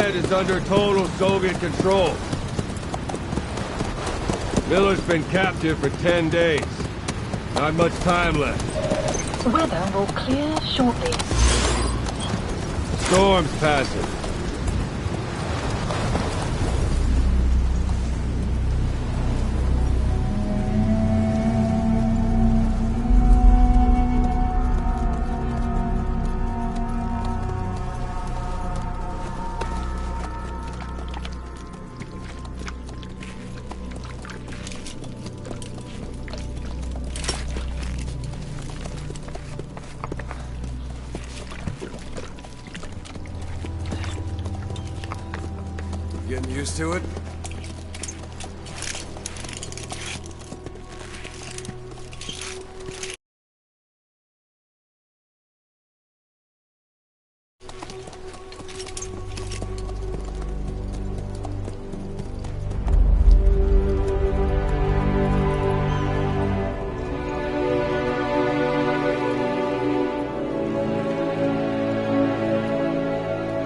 ahead is under total Soviet control. Miller's been captive for 10 days. Not much time left. Weather will clear shortly. Storm's passing. Getting used to it?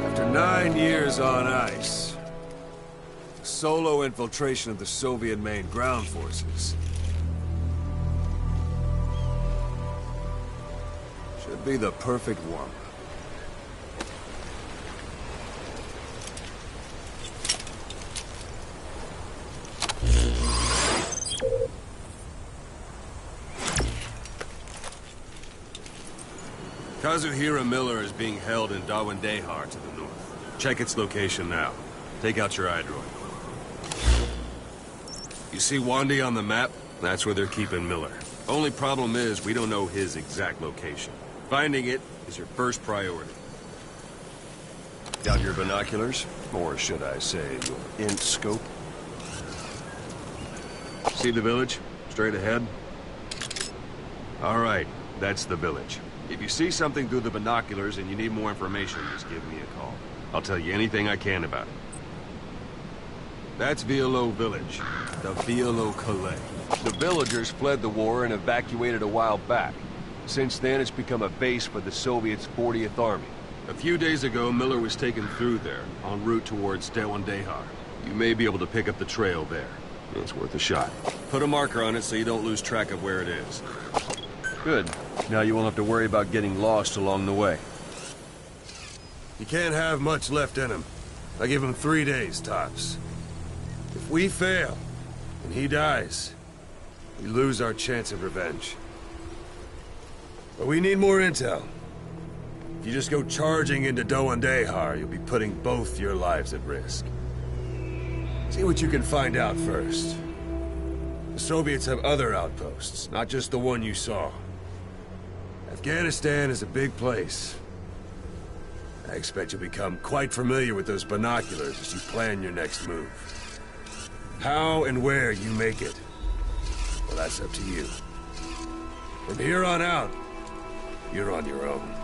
After 9 years on ice, solo infiltration of the Soviet main ground forces should be the perfect warm-up. Kazuhira Miller is being held in Dawandehar to the north. Check its location now. Take out your iDroid. You see Wandy on the map? That's where they're keeping Miller. Only problem is, we don't know his exact location. Finding it is your first priority. Got your binoculars? Or should I say, your int scope? See the village? Straight ahead? Alright, that's the village. If you see something through the binoculars and you need more information, just give me a call. I'll tell you anything I can about it. That's Violo Village, the Violo Calais. The villagers fled the war and evacuated a while back. Since then, it's become a base for the Soviets' 40th Army. A few days ago, Miller was taken through there, en route towards Dawandehar. You may be able to pick up the trail there. It's worth a shot. Put a marker on it so you don't lose track of where it is. Good. Now you won't have to worry about getting lost along the way. He can't have much left in him. I give him 3 days, tops. If we fail, and he dies, we lose our chance of revenge. But we need more intel. If you just go charging into Dawandehar, you'll be putting both your lives at risk. See what you can find out first. The Soviets have other outposts, not just the one you saw. Afghanistan is a big place. I expect you'll become quite familiar with those binoculars as you plan your next move. How and where you make it, well, that's up to you. From here on out, you're on your own.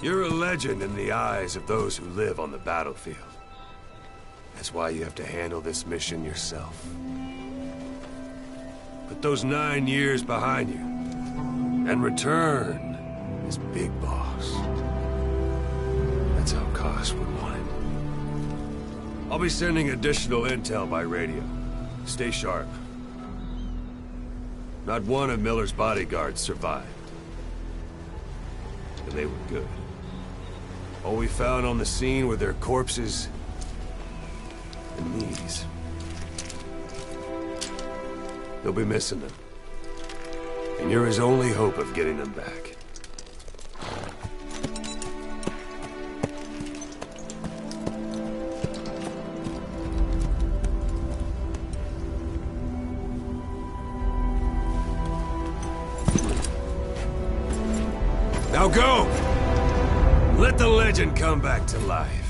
You're a legend in the eyes of those who live on the battlefield. That's why you have to handle this mission yourself. Put those 9 years behind you, and return as Big Boss. That's how Koss would want it. I'll be sending additional intel by radio. Stay sharp. Not one of Miller's bodyguards survived. And they were good. All we found on the scene were their corpses and knees. They'll be missing them. And you're his only hope of getting them back. Now go! Let the legend come back to life.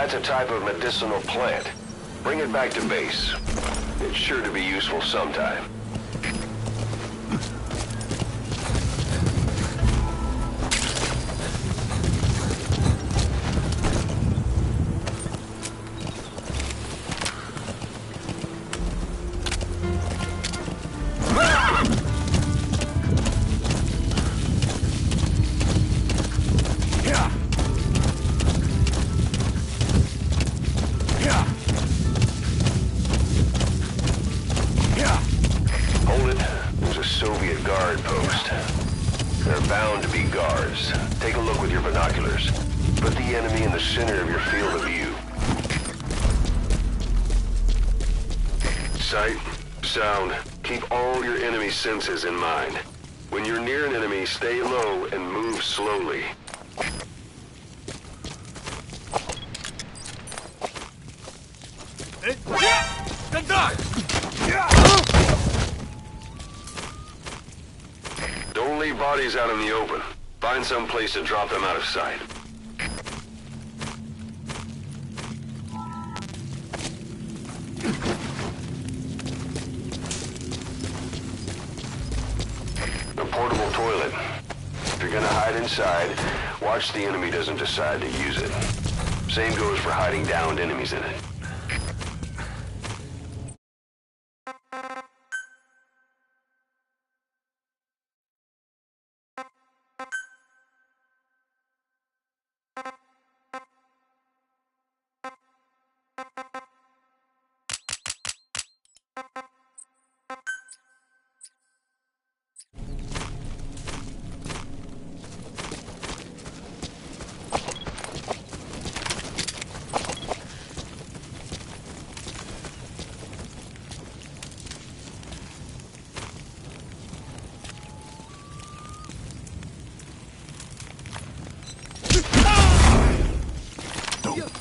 That's a type of medicinal plant. Bring it back to base. It's sure to be useful sometime. Hold it. There's a Soviet guard post. They're bound to be guards. Take a look with your binoculars. Put the enemy in the center of your field of view. Sight, sound, keep all your enemy senses in mind. When you're near an enemy, stay low and move slowly. Don't leave bodies out in the open. Find some place to drop them out of sight. A portable toilet. If you're gonna hide inside, watch the enemy doesn't decide to use it. Same goes for hiding downed enemies in it.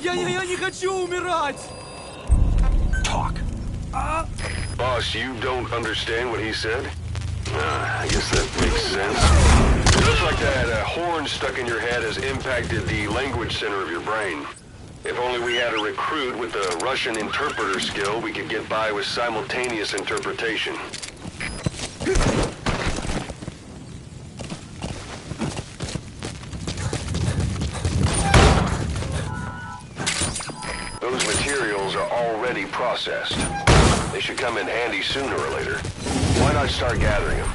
Я не хочу умирать! Talk. Boss, you don't understand what he said? I guess that makes sense. It looks like that horn stuck in your head has impacted the language center of your brain. If only we had a recruit with the Russian interpreter skill, we could get by with simultaneous interpretation. Those materials are already processed. They should come in handy sooner or later. Why not start gathering them?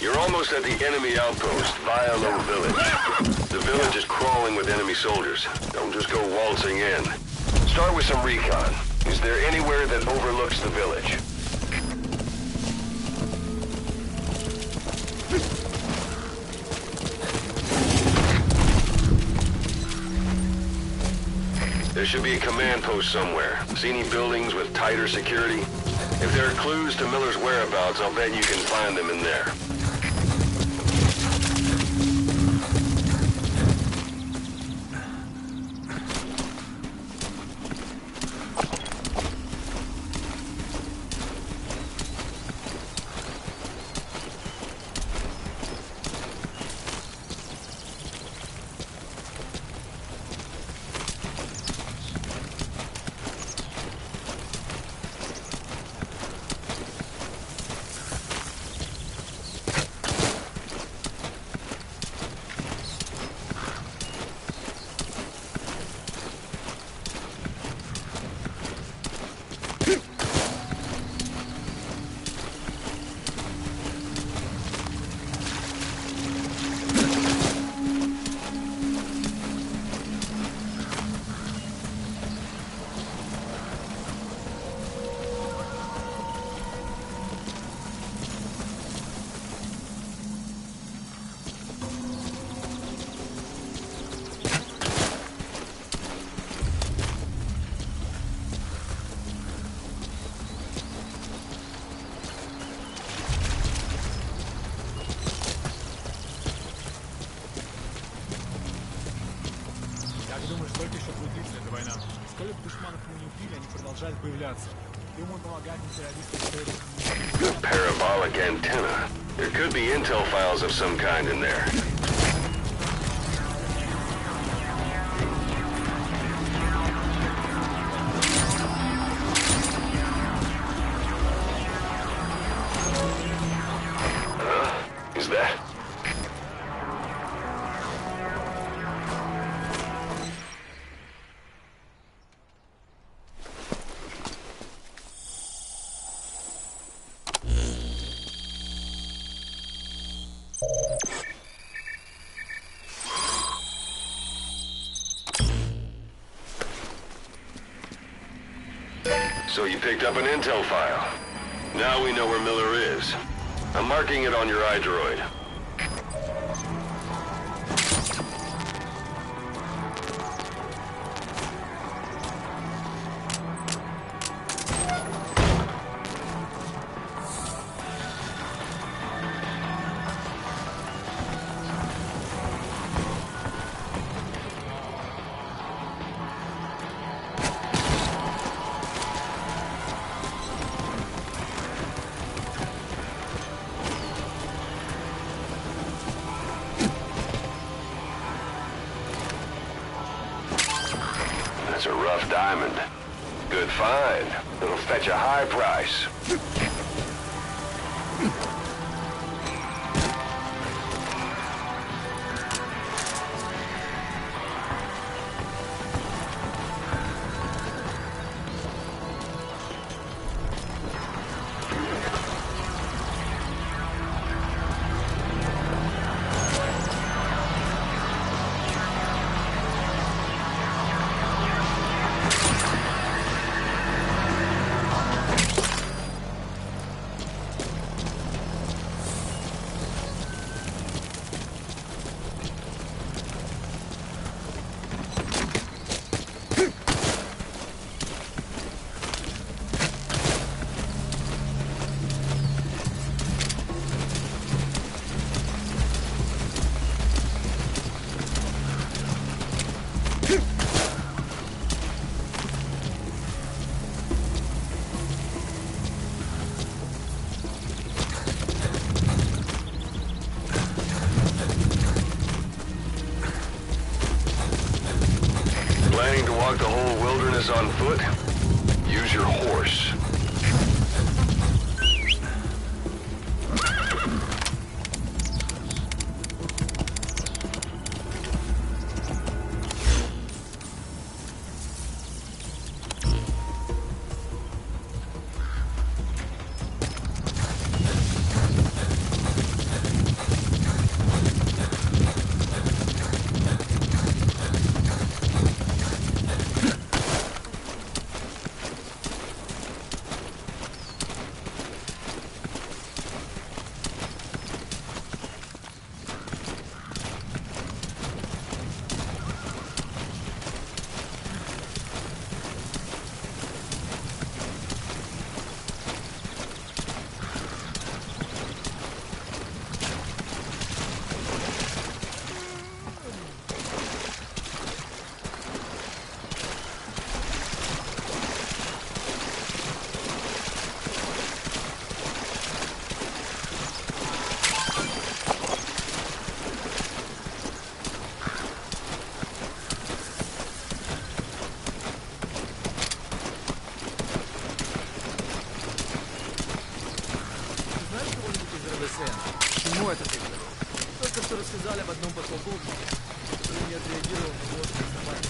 You're almost at the enemy outpost, Vialo Village. The village is crawling with enemy soldiers. Don't just go waltzing in. Start with some recon. Is there anywhere that overlooks the village? There should be a command post somewhere. See any buildings with tighter security? If there are clues to Miller's whereabouts, I'll bet you can find them in there. Как думаешь, сколько еще будет длиться эта война? Сколько душманов мы не убили, они продолжают появляться. Думаю, помогать террористам. Parabolic antenna. There could be intel files of some kind in there. Is that? So you picked up an intel file. Now we know where Miller is. I'm marking it on your iDroid. That's a rough diamond. Good find. It'll fetch a high price. Planning to walk the whole wilderness on foot? Use your horse. Почему это ты? Только что рассказали об одном подполковнике, который не отреагировал на ложные собаки.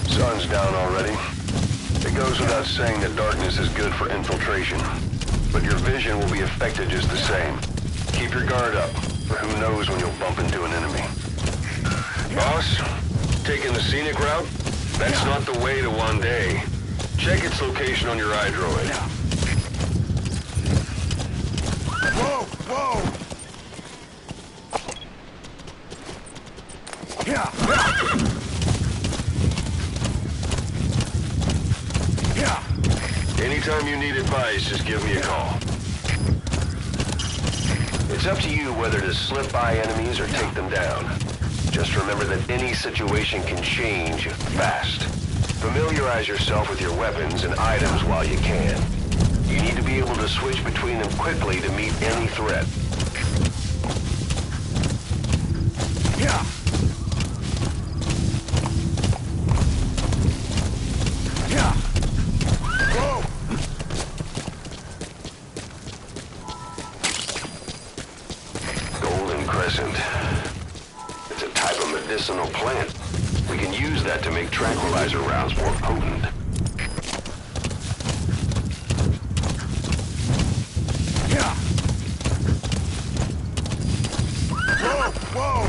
Sun's down already. It goes without saying that darkness is good for infiltration, but your vision will be affected just the same. Keep your guard up, for who knows when you'll bump into an enemy. Boss, taking the scenic route? That's not the way to Wandai. Check its location on your iDroid. Whoa! Whoa! Yeah! Anytime you need advice, just give me a call. It's up to you whether to slip by enemies or take them down. Just remember that any situation can change fast. Familiarize yourself with your weapons and items while you can. You need to be able to switch between them quickly to meet any threat. Yeah! Yeah! Whoa! Golden Crescent. It's a type of medicinal plant. We can use that to make tranquilizer rounds more potent. Yeah! Whoa! Whoa!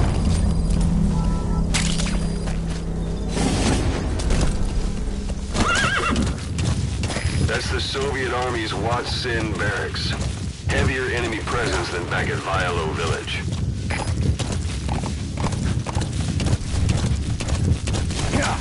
That's the Soviet Army's Watsin barracks. Heavier enemy presence than back at Violo Village. Yeah!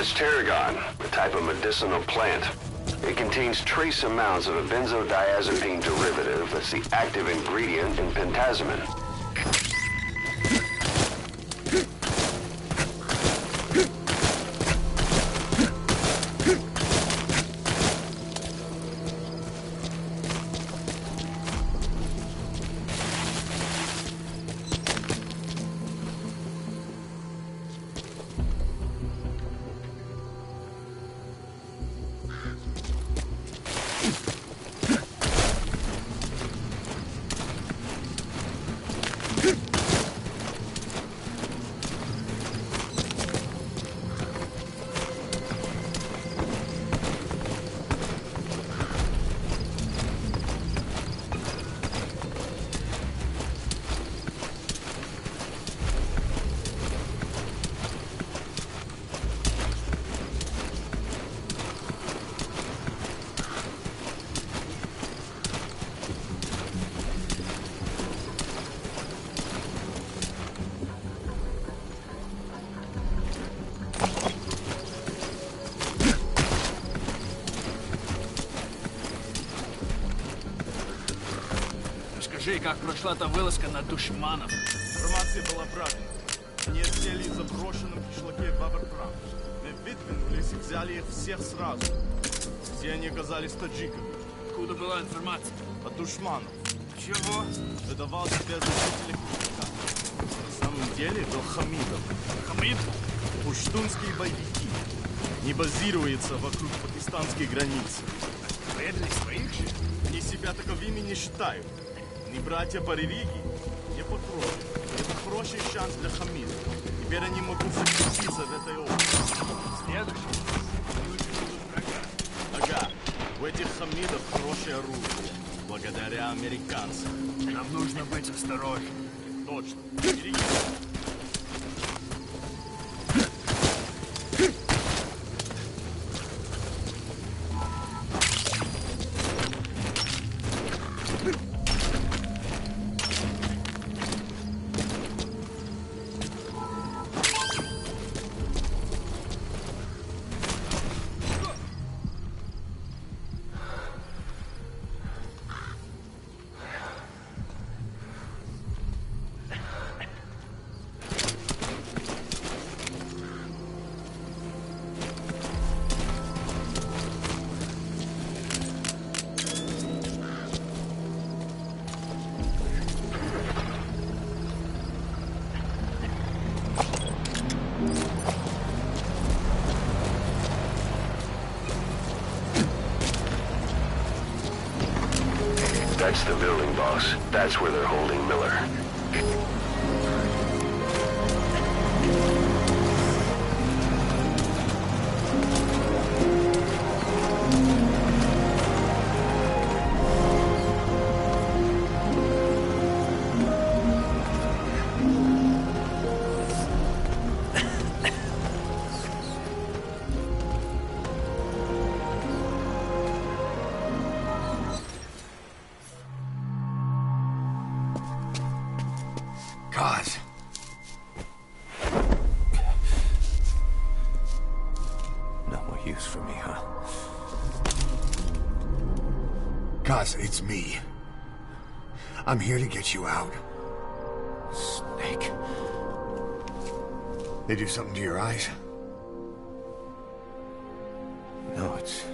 It's tarragon, a type of medicinal plant. It contains trace amounts of a benzodiazepine derivative that's the active ingredient in pentazimine. Скажи, как прошла та вылазка на душманов? Информация была правильной. Они отсели в заброшенном кишлаке Бабаркрам. Мы выдвинулись и взяли их всех сразу. Все они оказались таджиками. Откуда была информация? От душманов. Чего? Выдавал себя за жителей кишлака. На самом деле был Хамидов. Хамид? Пуштунские боевики. Не базируются вокруг пакистанской границы. Предали своих же? Они себя таковыми не считают. Они братья по религии, не по крови. Это хороший шанс для Хамида. Теперь они могут закрепиться в этой области. Следующий? Ага. У этих Хамидов хорошее оружие. Благодаря американцам. Нам нужно быть осторожнее. Точно. Береги. That's the building, boss. That's where they're holding Miller. Kaz. No more use for me, huh? Kaz, it's me. I'm here to get you out. Snake. They do something to your eyes? No, it's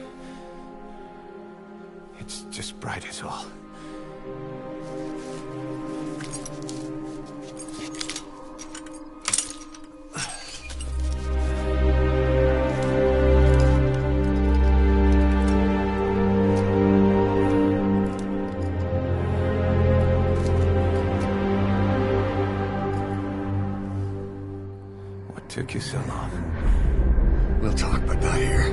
just bright as all. Took you so long. We'll talk, but not here.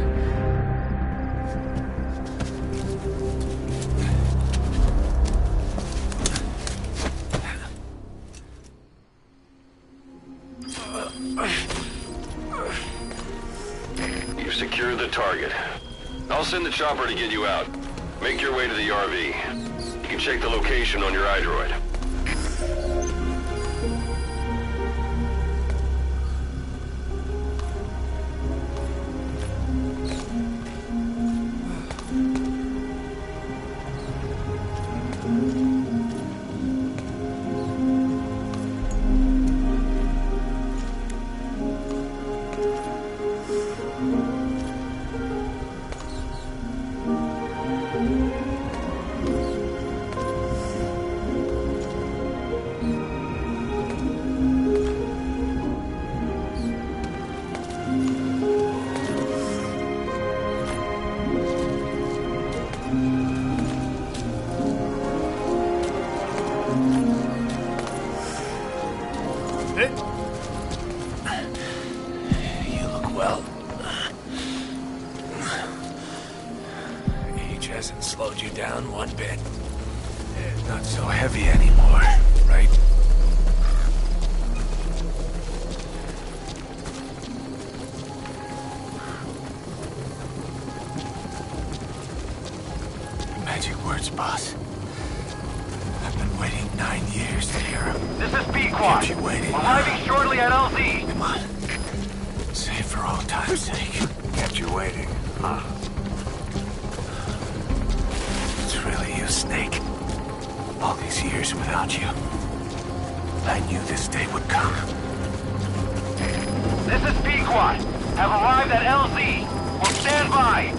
You've secured the target. I'll send the chopper to get you out. Make your way to the RV. You can check the location on your iDroid. slowed you down one bit. Not so heavy anymore, right? Magic words, boss. I've been waiting 9 years to hear them. This is Pequod. Kept you waiting. Arriving shortly at LZ. Come on. Say it for all time's sake. Kept you waiting, huh? It's really you, Snake. All these years without you. I knew this day would come. This is Pequod. Have arrived at LZ. Will stand by.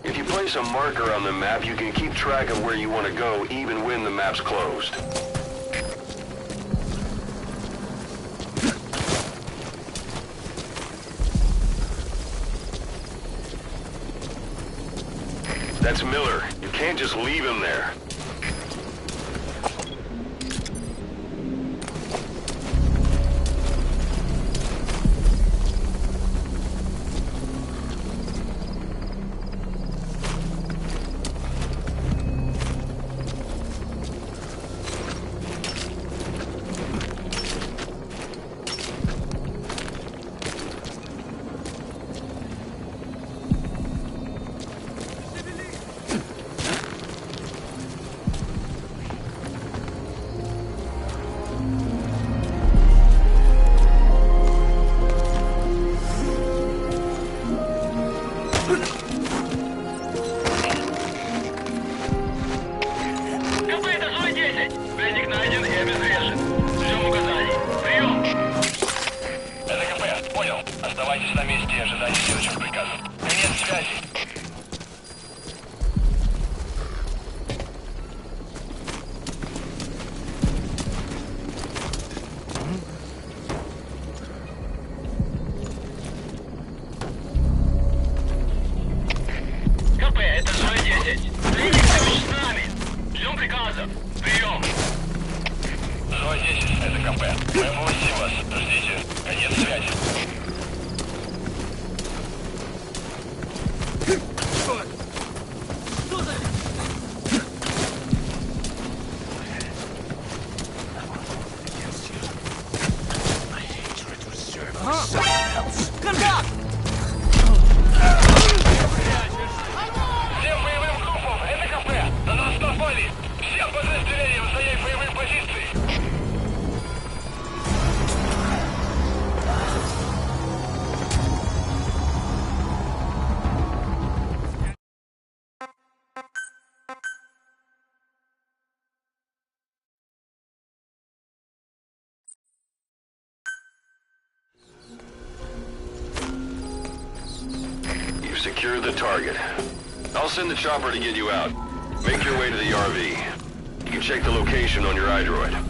If you place a marker on the map, you can keep track of where you want to go, even when the map's closed. That's Miller. You can't just leave him there. Secure the target. I'll send the chopper to get you out. Make your way to the RV. You can check the location on your iDroid.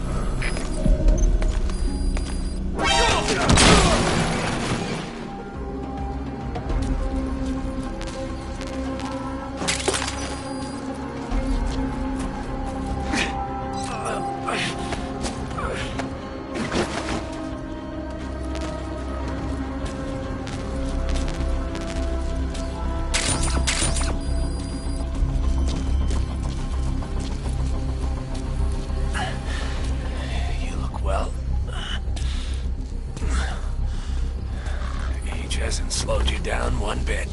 Hasn't slowed you down one bit.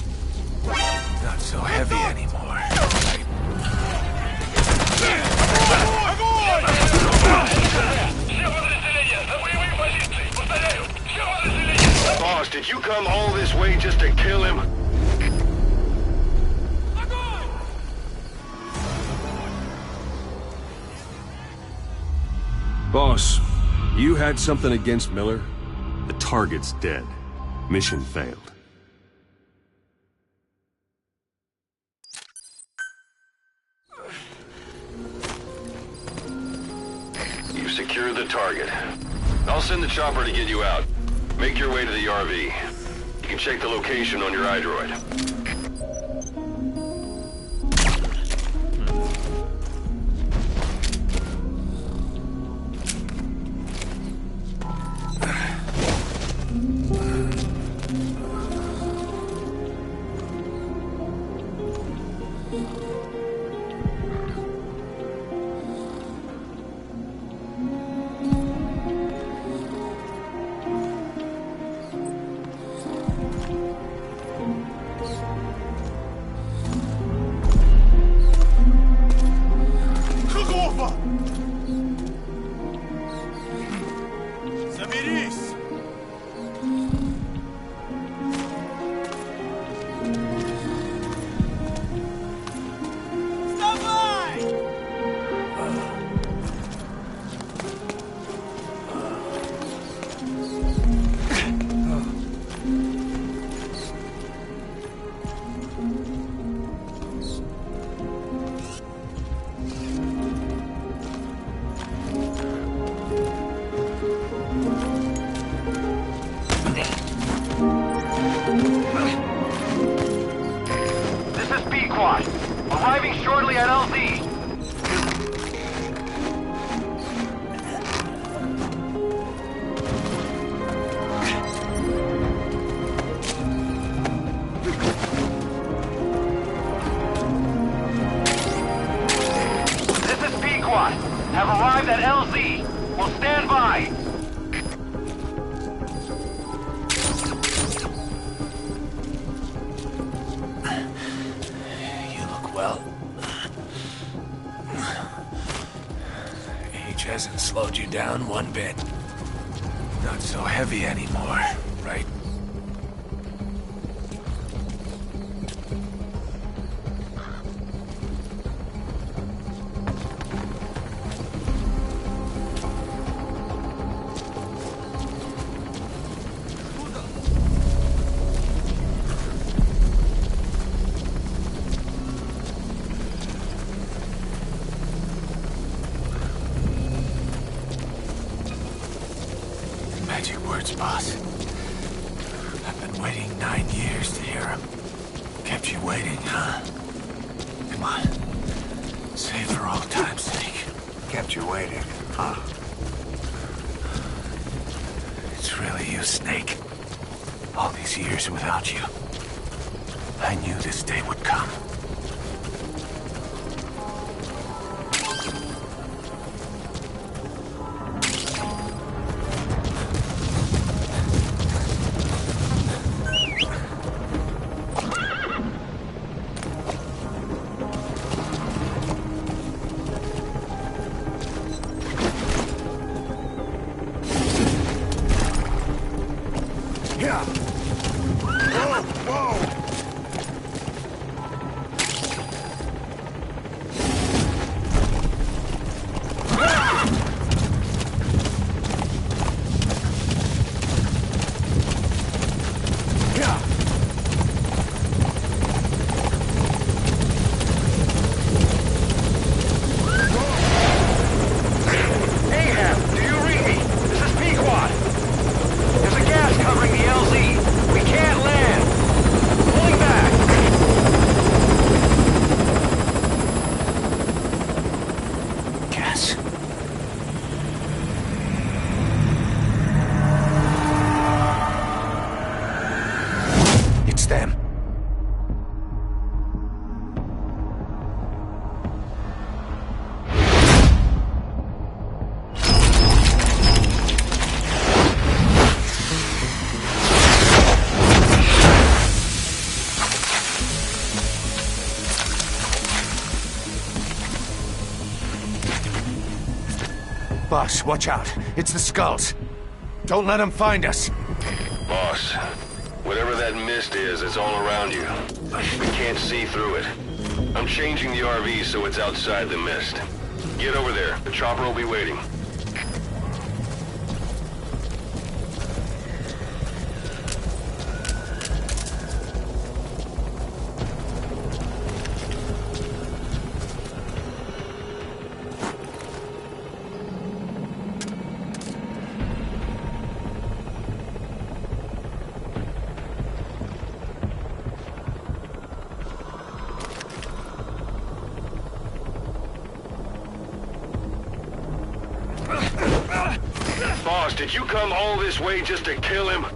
Not so heavy anymore. Boss, did you come all this way just to kill him? Boss, you had something against Miller? The target's dead. Mission failed. Secure the target. I'll send the chopper to get you out. Make your way to the RV. You can check the location on your iDroid. Заберись! Вставай! This is Pequod. Arriving shortly at LZ. This is Pequod. Have arrived at LZ. Will stand by. You look well. Age hasn't slowed you down one bit. Not so heavy anymore, right? Magic words, boss. I've been waiting 9 years to hear them. Kept you waiting, huh? Come on. Say it for old time's sake. Kept you waiting, huh? It's really you, Snake. All these years without you. I knew this day would come. Yeah. Whoa, whoa! Ahab, do you read me? This is Pequod. There's a gas covering the LZ. We can't land. Pulling back. Gas. It's them. Boss, watch out. It's the Skulls. Don't let them find us. Boss, whatever that mist is, it's all around you. We can't see through it. I'm changing the RV so it's outside the mist. Get over there. The chopper will be waiting. did you come all this way just to kill him?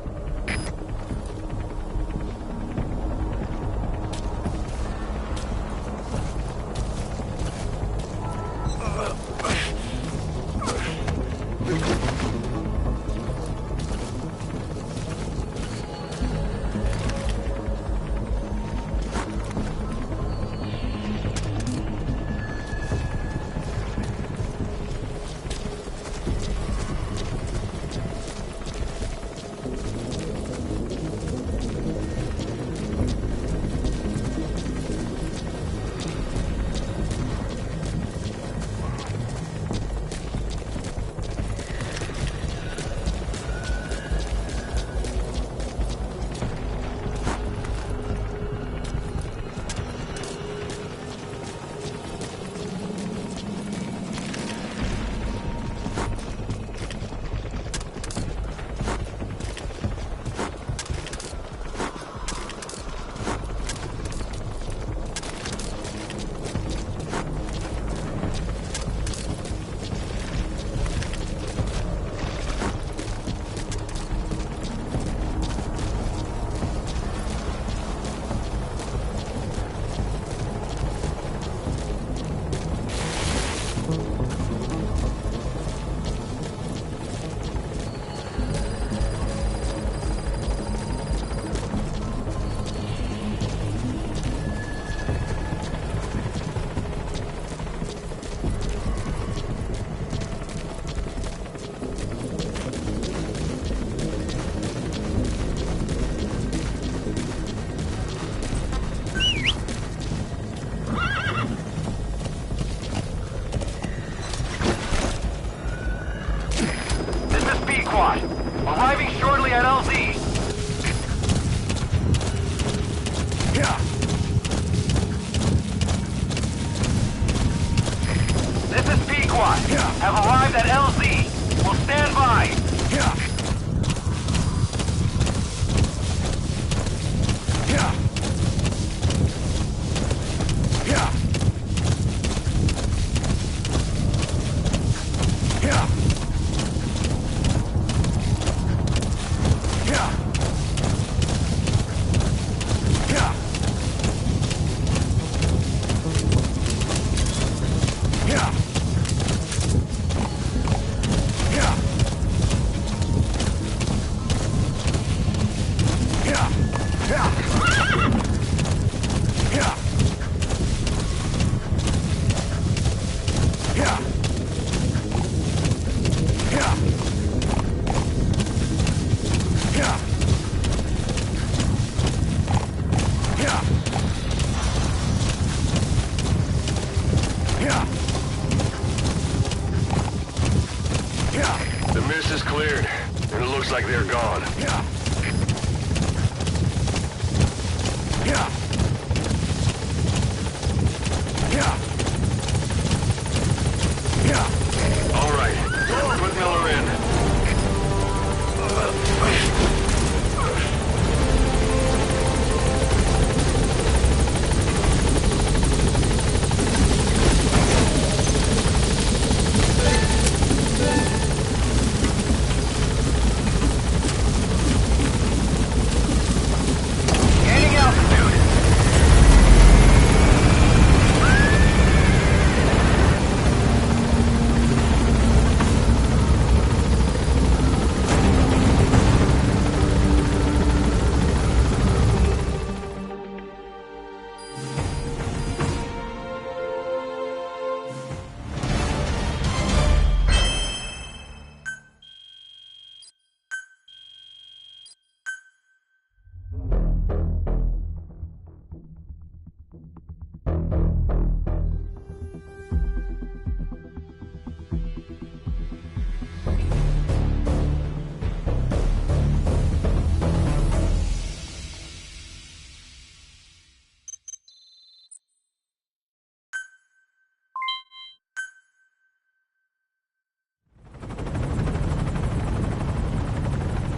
Arriving shortly at LZ. This is Pequod. Have arrived at LZ. Will stand by. The mist is cleared, and it looks like they're gone. All right, put Miller in. Gaining altitude.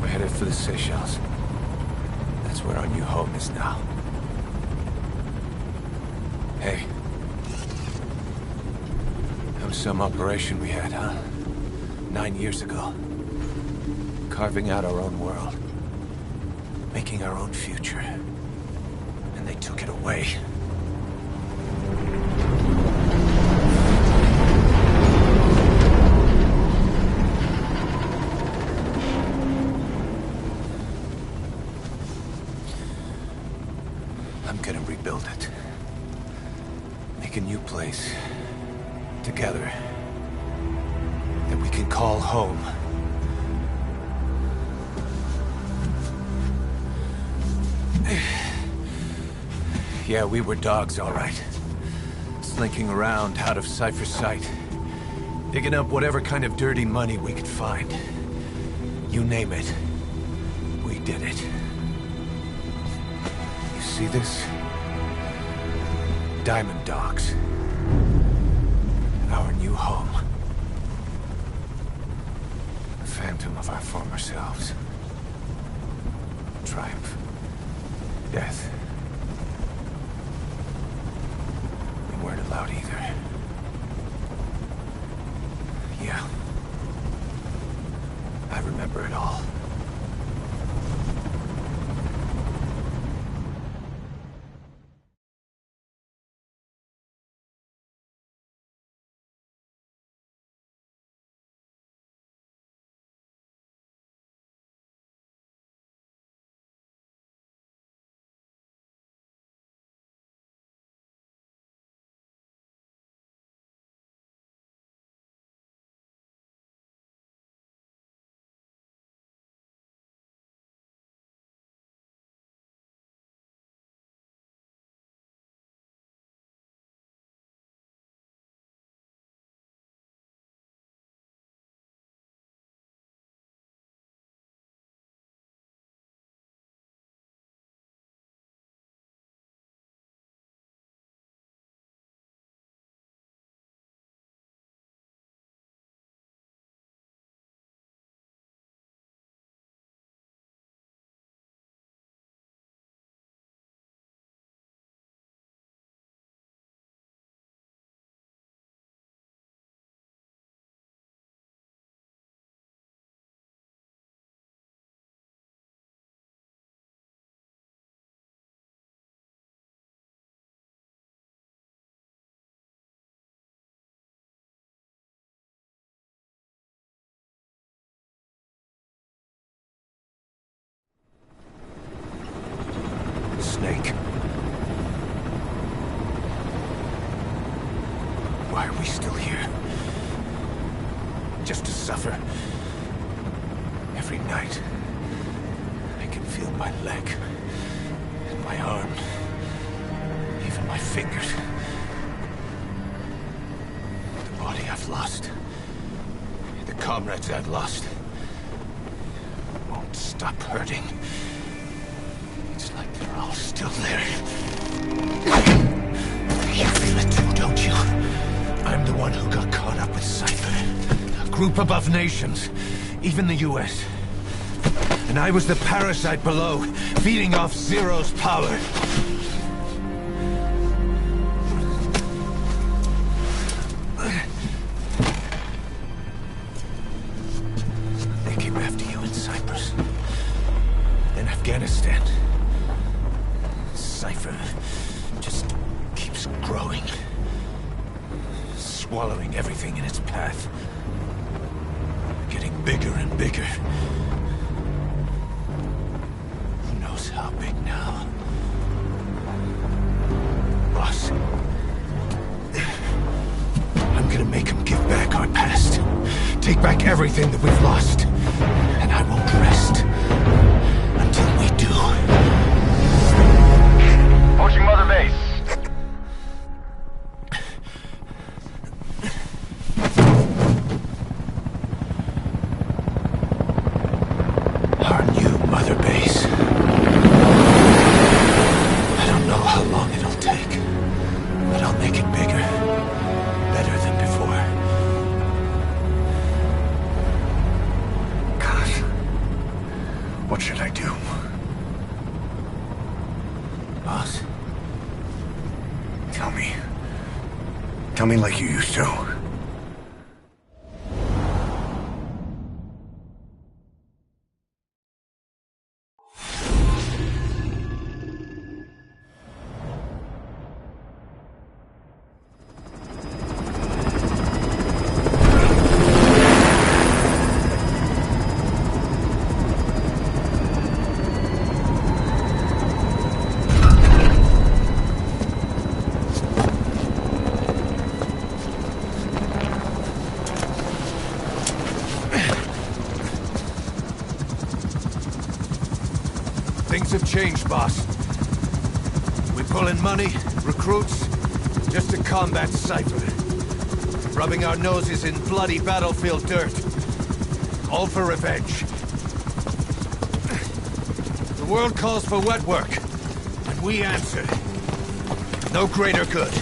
We're headed for the Seychelles. That's where our new home is now. Hey. That was some operation we had, huh? 9 years ago. carving out our own world, making our own future. And they took it away. I'm gonna rebuild it. Make a new place. Together. That we can call home. Yeah, we were dogs, all right. Slinking around out of Cypher's sight. Digging up whatever kind of dirty money we could find. You name it. We did it. You see this? Diamond Dogs. Our new home. The phantom of our former selves. Triumph. Death. We weren't allowed either. Yeah. I remember it all. Snake. Why are we still here? Just to suffer. Every night, I can feel my leg, and my arm, even my fingers. The body I've lost, the comrades I've lost, won't stop hurting. It's like they're all still there. You feel it too, don't you? I'm the one who got caught up with Cypher. A group above nations, even the US. And I was the parasite below, feeding off Zero's power. They came after you in Cyprus. Then Afghanistan. Cypher just keeps growing. Swallowing everything in its path. Getting bigger and bigger. Who knows how big now? Boss. I'm gonna make him give back our past. Take back everything that we've lost. And I won't rest until we do. Approaching Mother Base. Our new Mother Base. I don't know how long it'll take, but I'll make it bigger. Better than before. Gosh. What should I do? Boss? Tell me. Tell me like you used to. changed, boss. We pull in money, recruits, just to combat Cypher. Rubbing our noses in bloody battlefield dirt. All for revenge. The world calls for wet work, and we answer. No greater good.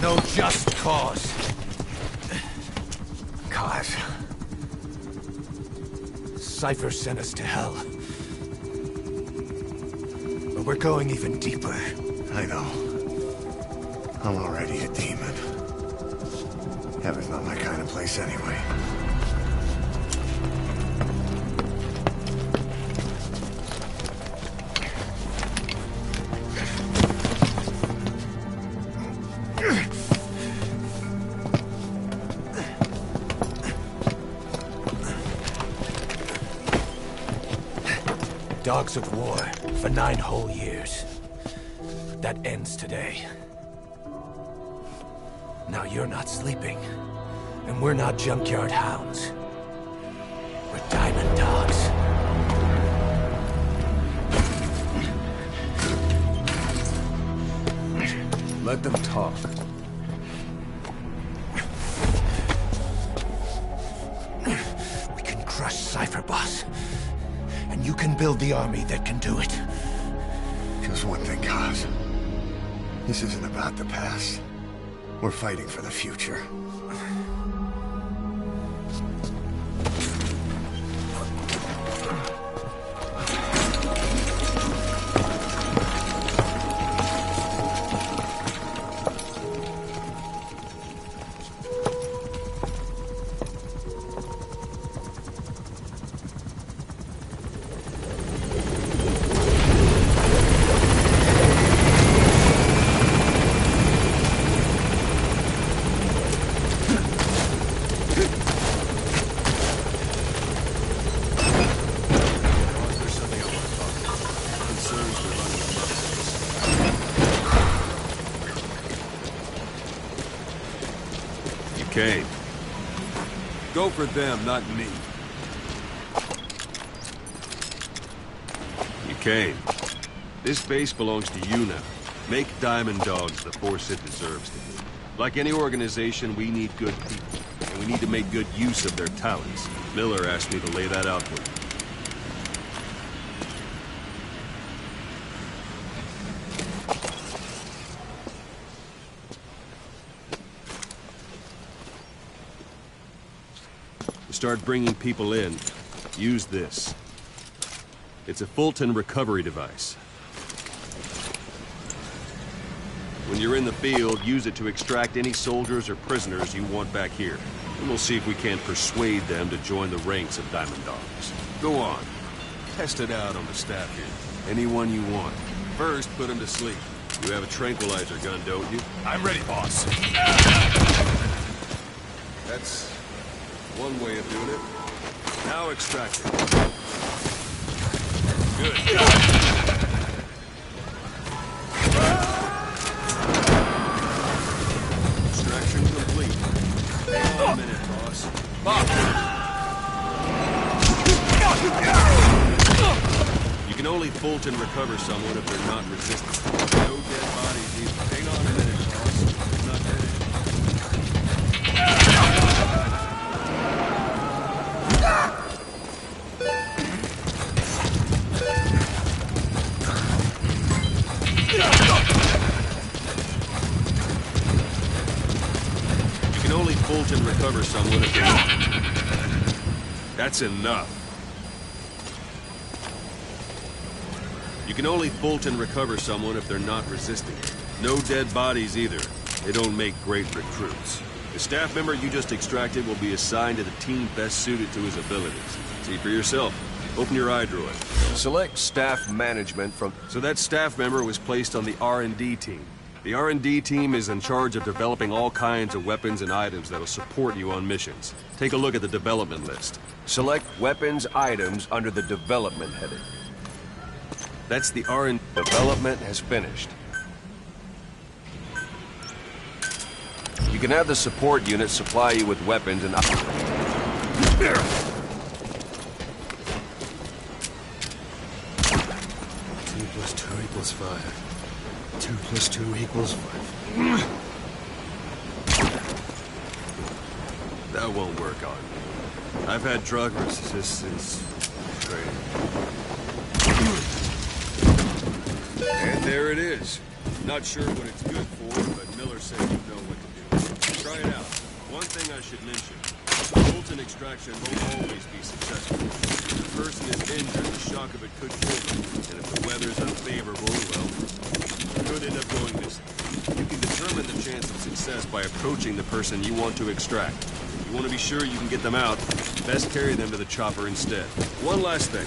No just cause. Cause. Cypher sent us to hell. But we're going even deeper. I know. I'm already a demon. Heaven's not my kind of place anyway. Dogs of war for 9 whole years. That ends today. Now you're not sleeping, and we're not junkyard hounds. We're diamond dogs. Let them talk. We can crush Cypher, boss. And you can build the army that can do it. Just one thing, Kaz. This isn't about the past. We're fighting for the future. Kane. Go for them, not me. Kane, this base belongs to you now. Make Diamond Dogs the force it deserves to be. Like any organization, we need good people, and we need to make good use of their talents. Miller asked me to lay that out for you. Start bringing people in, use this. It's a Fulton recovery device. When you're in the field, use it to extract any soldiers or prisoners you want back here. And we'll see if we can't persuade them to join the ranks of Diamond Dogs. Go on. Test it out on the staff here. Anyone you want. First, put them to sleep. You have a tranquilizer gun, don't you? I'm ready, boss. That's one way of doing it. Now extract it. Good. Extraction complete. Hang on a minute, boss. You can only Fulton recover someone if they're not resistant. No dead bodies either. Hang on a minute, boss. It's not finished. Fulton recover someone if they're... That's enough. You can only Fulton recover someone if they're not resisting. No dead bodies either. They don't make great recruits. The staff member you just extracted will be assigned to the team best suited to his abilities. See for yourself. Open your eye droid. Select staff management from... So that staff member was placed on the R&D team. The R&D team is in charge of developing all kinds of weapons and items that'll support you on missions. Take a look at the development list. Select weapons items under the development heading. That's the R&D. Development has finished. You can have the support unit supply you with weapons and... equals 5. 2 plus 2 equals 5. That won't work on me. I've had drug resistance training. And there it is. Not sure what it's good for, but Miller said you know what to do. Try it out. One thing I should mention. Molten extraction won't always be successful. If the person is injured, the shock of it could kill them. And if the weather's unfavorable, well, it could end up going missing. You can determine the chance of success by approaching the person you want to extract. If you want to be sure you can get them out, best carry them to the chopper instead. One last thing.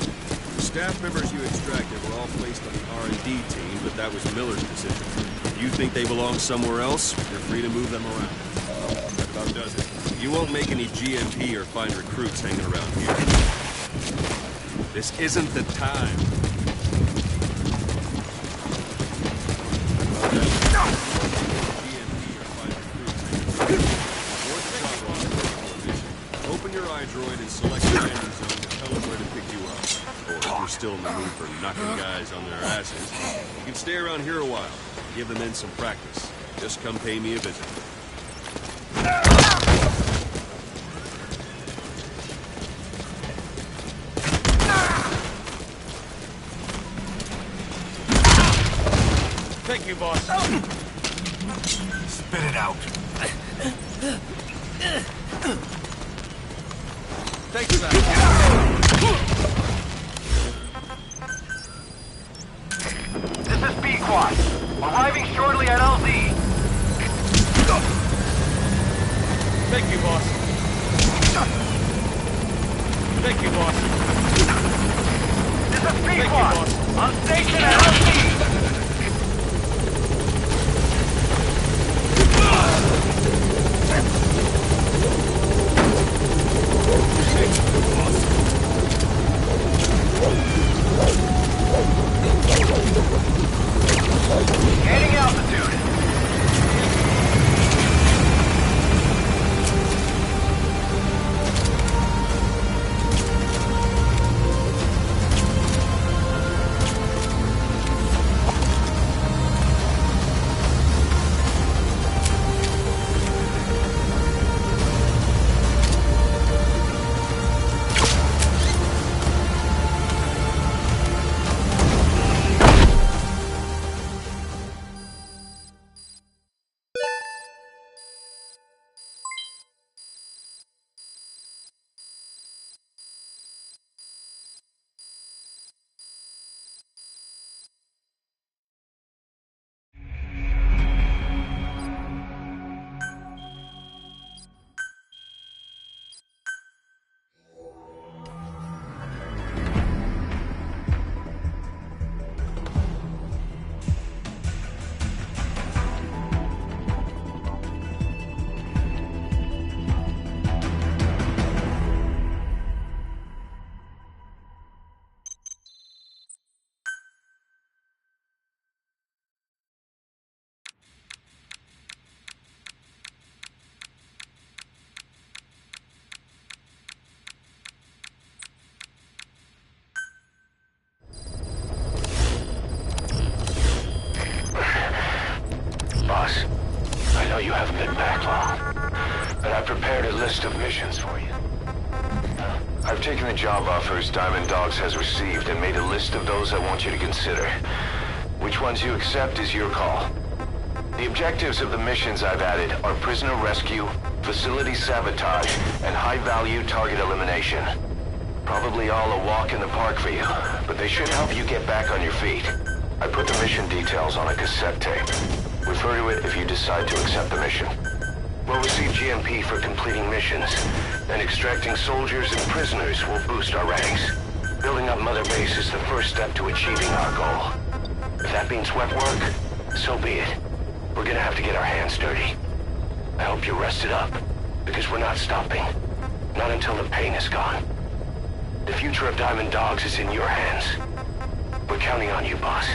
The staff members you extracted were all placed on the R&D team, but that was Miller's decision. If you think they belong somewhere else, you're free to move them around. That about does it. You won't make any GMP or find recruits hanging around here. This isn't the time. Open your iDroid and select the landing zone to tell them where to pick you up. Or if you're still in the mood for knocking guys on their asses, you can stay around here a while. Give the men some practice. Just come pay me a visit. Thank you, boss. Spit it out. Thank you, man. This is Pequod. Arriving shortly at LZ. Thank you, boss. Thank you, boss. This is Pequod. On station at LZ. Gaining altitude. Boss, I know you haven't been back long, but I've prepared a list of missions for you. I've taken the job offers Diamond Dogs has received and made a list of those I want you to consider. Which ones you accept is your call. The objectives of the missions I've added are prisoner rescue, facility sabotage, and high-value target elimination. Probably all a walk in the park for you, but they should help you get back on your feet. I put the mission details on a cassette tape. Refer to it if you decide to accept the mission. We'll receive GMP for completing missions, and extracting soldiers and prisoners will boost our ranks. Building up Mother Base is the first step to achieving our goal. If that means wet work, so be it. We're gonna have to get our hands dirty. I hope you're rested up, because we're not stopping. Not until the pain is gone. The future of Diamond Dogs is in your hands. We're counting on you, boss.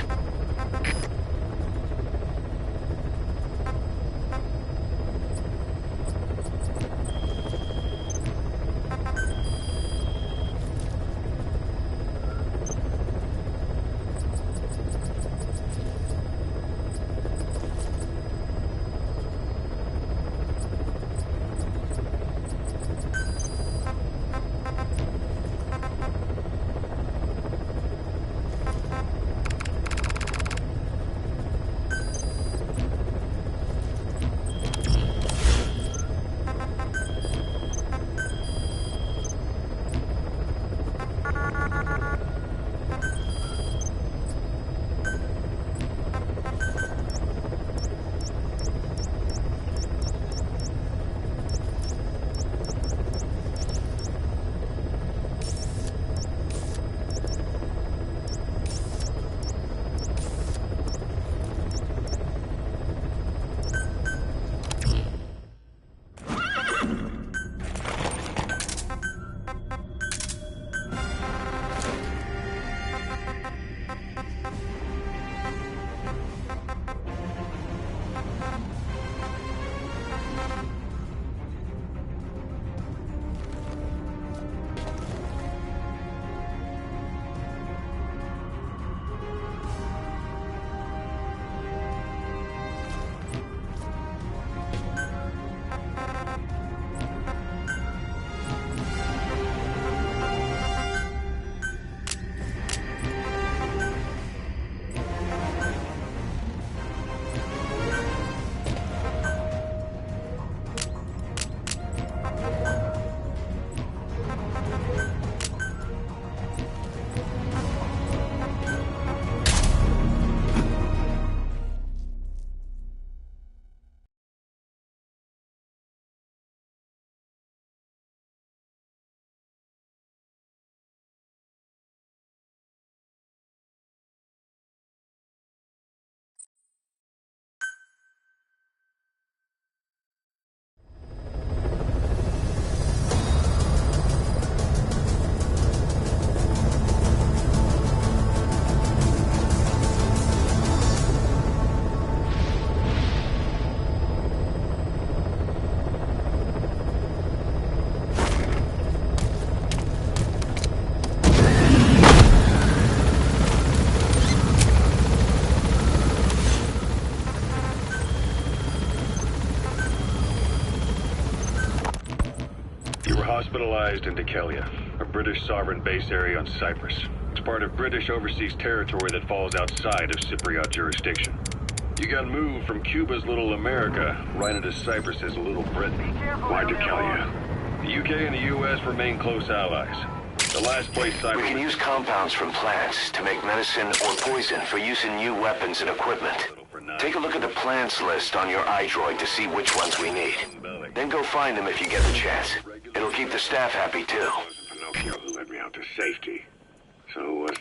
hospitalized in Dikelia, a British sovereign base area on Cyprus. It's part of British overseas territory that falls outside of Cypriot jurisdiction. You got moved from Cuba's Little America right into Cyprus's Little Britain. Why Dikelia? The UK and the US remain close allies. The last place Cyprus... We can use compounds from plants to make medicine or poison for use in new weapons and equipment. Take a look at the plants list on your iDroid to see which ones we need. Then go find them if you get the chance. It'll keep the staff happy too. It wasn't Pinocchio who led me out to safety. So who was it?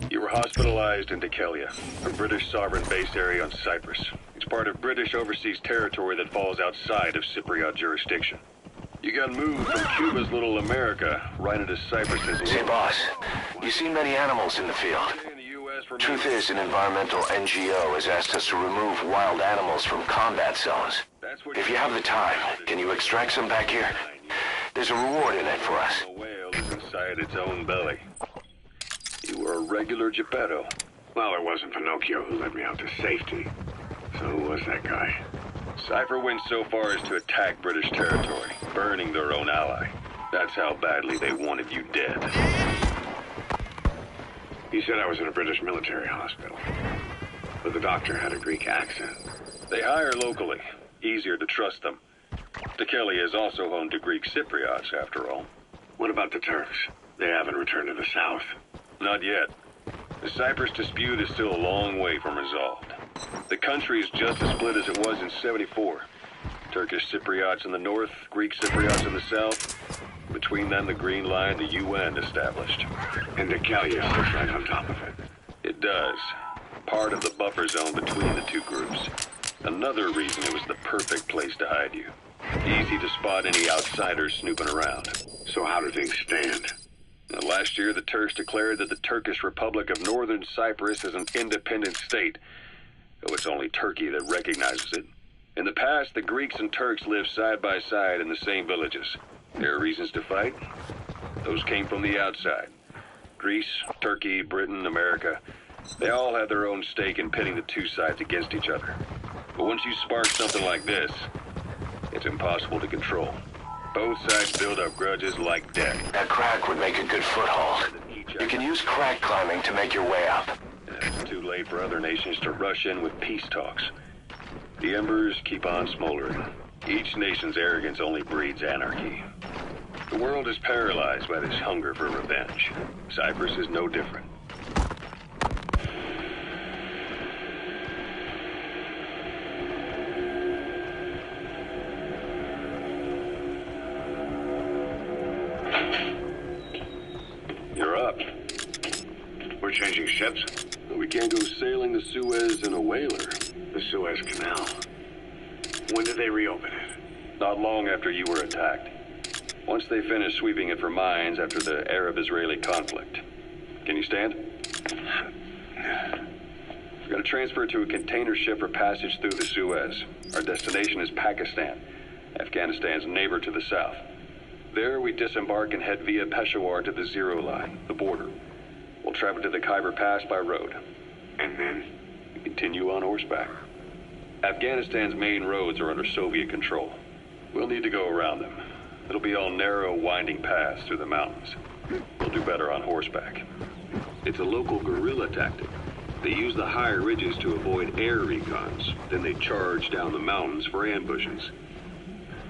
You were hospitalized in Dikelia, a British sovereign base area on Cyprus. It's part of British overseas territory that falls outside of Cypriot jurisdiction. You got moved from Cuba's Little America right into Cyprus's... Say, boss, you seen many animals in the field. Truth is, an environmental NGO has asked us to remove wild animals from combat zones. If you have the time, can you extract some back here? There's a reward in it for us. A whale is inside its own belly. You were a regular Geppetto. Well, it wasn't Pinocchio who led me out to safety. So who was that guy? Cypher went so far as to attack British territory, burning their own ally. That's how badly they wanted you dead. He said I was in a British military hospital, but the doctor had a Greek accent. They hire locally. Easier to trust them. Dikelia is also home to Greek Cypriots, after all. What about the Turks? They haven't returned to the south. Not yet. The Cyprus dispute is still a long way from resolved. The country is just as split as it was in '74. Turkish Cypriots in the north, Greek Cypriots in the south. Between them, the Green Line, the UN established. And Dikelia sits right on top of it. It does. Part of the buffer zone between the two groups. Another reason it was the perfect place to hide you. Easy to spot any outsiders snooping around. So how do things stand? Now, last year, the Turks declared that the Turkish Republic of Northern Cyprus is an independent state, though it's only Turkey that recognizes it. In the past, the Greeks and Turks lived side by side in the same villages. There are reasons to fight. Those came from the outside. Greece, Turkey, Britain, America, they all had their own stake in pitting the two sides against each other. But once you spark something like this, it's impossible to control. Both sides build up grudges like death. That crack would make a good foothold. You can use crack climbing to make your way up. It's too late for other nations to rush in with peace talks. The embers keep on smoldering. Each nation's arrogance only breeds anarchy. The world is paralyzed by this hunger for revenge. Cyprus is no different. You're up. We're changing ships? We can't go sailing the Suez in a whaler. The Suez Canal. When did they reopen it? Not long after you were attacked. Once they finished sweeping it for mines after the Arab-Israeli conflict. Can you stand? We're going to transfer to a container ship for passage through the Suez. Our destination is Pakistan, Afghanistan's neighbor to the south. There we disembark and head via Peshawar to the Zero Line, the border. We'll travel to the Khyber Pass by road. And then? We continue on horseback. Afghanistan's main roads are under Soviet control. We'll need to go around them. It'll be all narrow, winding paths through the mountains. We'll do better on horseback. It's a local guerrilla tactic. They use the higher ridges to avoid air recons. Then they charge down the mountains for ambushes.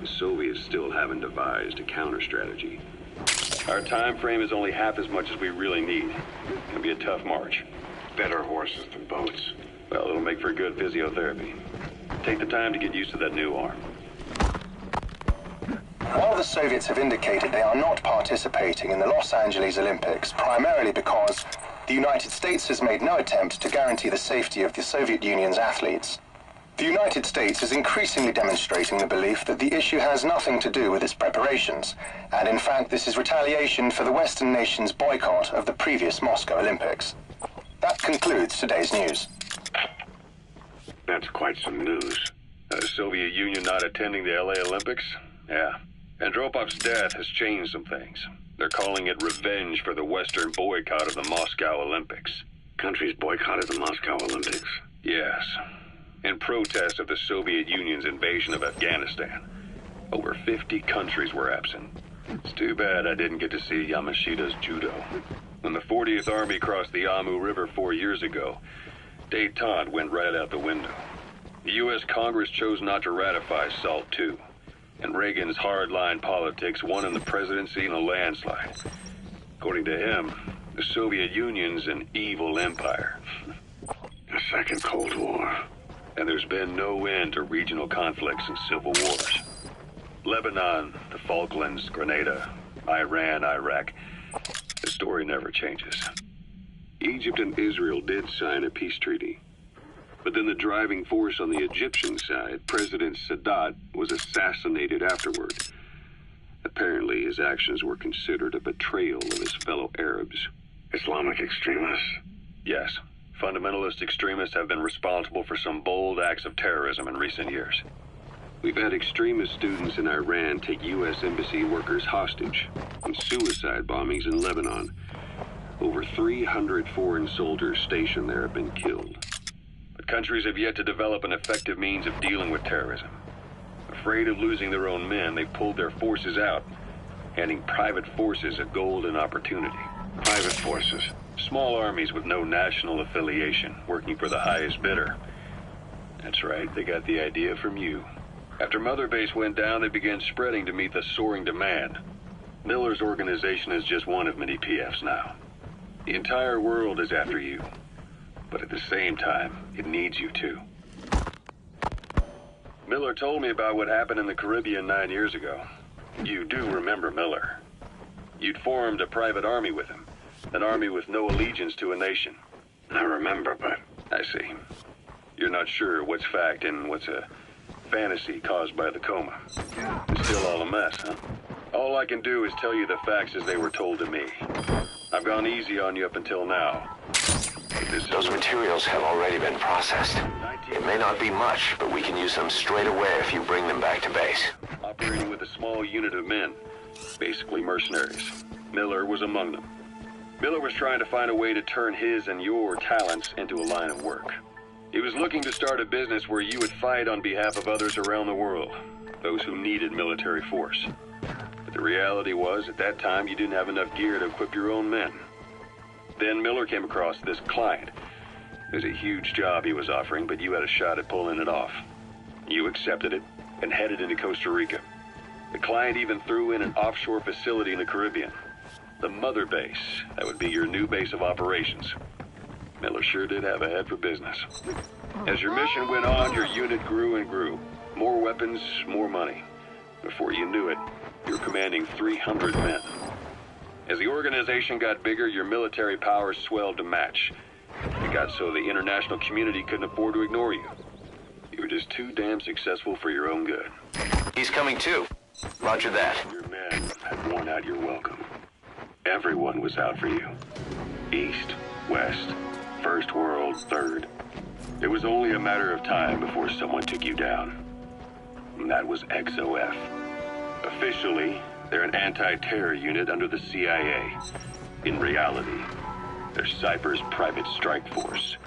The Soviets still haven't devised a counter-strategy. Our time frame is only half as much as we really need. It'll be a tough march. Better horses than boats. Well, it'll make for good physiotherapy. Take the time to get used to that new arm. While the Soviets have indicated they are not participating in the Los Angeles Olympics, primarily because the United States has made no attempt to guarantee the safety of the Soviet Union's athletes, the United States is increasingly demonstrating the belief that the issue has nothing to do with its preparations, and in fact this is retaliation for the Western nations' boycott of the previous Moscow Olympics. That concludes today's news. That's quite some news. The Soviet Union not attending the LA Olympics? Yeah. Andropov's death has changed some things. They're calling it revenge for the Western boycott of the Moscow Olympics. Countries boycotted the Moscow Olympics? Yes. in protest of the Soviet Union's invasion of Afghanistan. Over 50 countries were absent. It's too bad I didn't get to see Yamashita's judo. When the 40th Army crossed the Amu River 4 years ago, détente went right out the window. The U.S. Congress chose not to ratify SALT II, and Reagan's hardline politics won him the presidency in a landslide. According to him, the Soviet Union's an evil empire. A second Cold War. And there's been no end to regional conflicts and civil wars. Lebanon, the Falklands, Grenada, Iran, Iraq. The story never changes. Egypt and Israel did sign a peace treaty. But then the driving force on the Egyptian side, President Sadat, was assassinated afterward. Apparently, his actions were considered a betrayal of his fellow Arabs. Islamic extremists? Yes. Fundamentalist extremists have been responsible for some bold acts of terrorism in recent years. We've had extremist students in Iran take U.S. embassy workers hostage, and suicide bombings in Lebanon. Over 300 foreign soldiers stationed there have been killed. But countries have yet to develop an effective means of dealing with terrorism. Afraid of losing their own men, they've pulled their forces out, handing private forces a golden opportunity. Private forces? Small armies with no national affiliation, working for the highest bidder. That's right, they got the idea from you. After Mother Base went down, they began spreading to meet the soaring demand. Miller's organization is just one of many PFs now. The entire world is after you. But at the same time, it needs you too. Miller told me about what happened in the Caribbean 9 years ago. You do remember Miller. You'd formed a private army with him. An army with no allegiance to a nation. I remember, but... I see. You're not sure what's fact and what's a fantasy caused by the coma. It's still all a mess, huh? All I can do is tell you the facts as they were told to me. I've gone easy on you up until now. Those materials have already been processed. It may not be much, but we can use them straight away if you bring them back to base. Operating with a small unit of men, basically mercenaries. Miller was among them. Miller was trying to find a way to turn his and your talents into a line of work. He was looking to start a business where you would fight on behalf of others around the world, those who needed military force. But the reality was, at that time, you didn't have enough gear to equip your own men. Then Miller came across this client. It was a huge job he was offering, but you had a shot at pulling it off. You accepted it and headed into Costa Rica. The client even threw in an offshore facility in the Caribbean. The Mother Base. That would be your new base of operations. Miller sure did have a head for business. As your mission went on, your unit grew and grew. More weapons, more money. Before you knew it, you're commanding 300 men. As the organization got bigger, your military powers swelled to match. It got so the international community couldn't afford to ignore you. You were just too damn successful for your own good. He's coming too. Roger that. Your men had worn out your welcome. Everyone was out for you. East, West, First World, Third. It was only a matter of time before someone took you down. And that was XOF. Officially, they're an anti-terror unit under the CIA. In reality, they're Cypher's private strike force.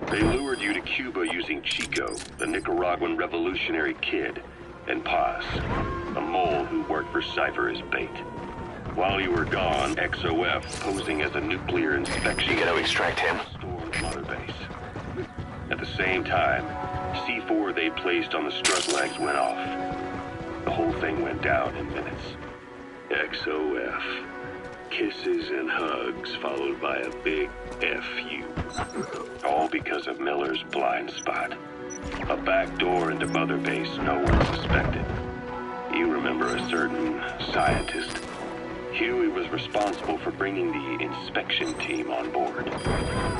They lured you to Cuba using Chico, the Nicaraguan revolutionary kid, and Paz, a mole who worked for Cypher as bait. While you were gone, XOF, posing as a nuclear inspection... You gotta extract him. ...stormed Mother Base. At the same time, C4 they placed on the strut legs went off. The whole thing went down in minutes. XOF. Kisses and hugs, followed by a big F you. All because of Miller's blind spot. A back door into Mother Base no one suspected. You remember a certain scientist. Huey was responsible for bringing the inspection team on board,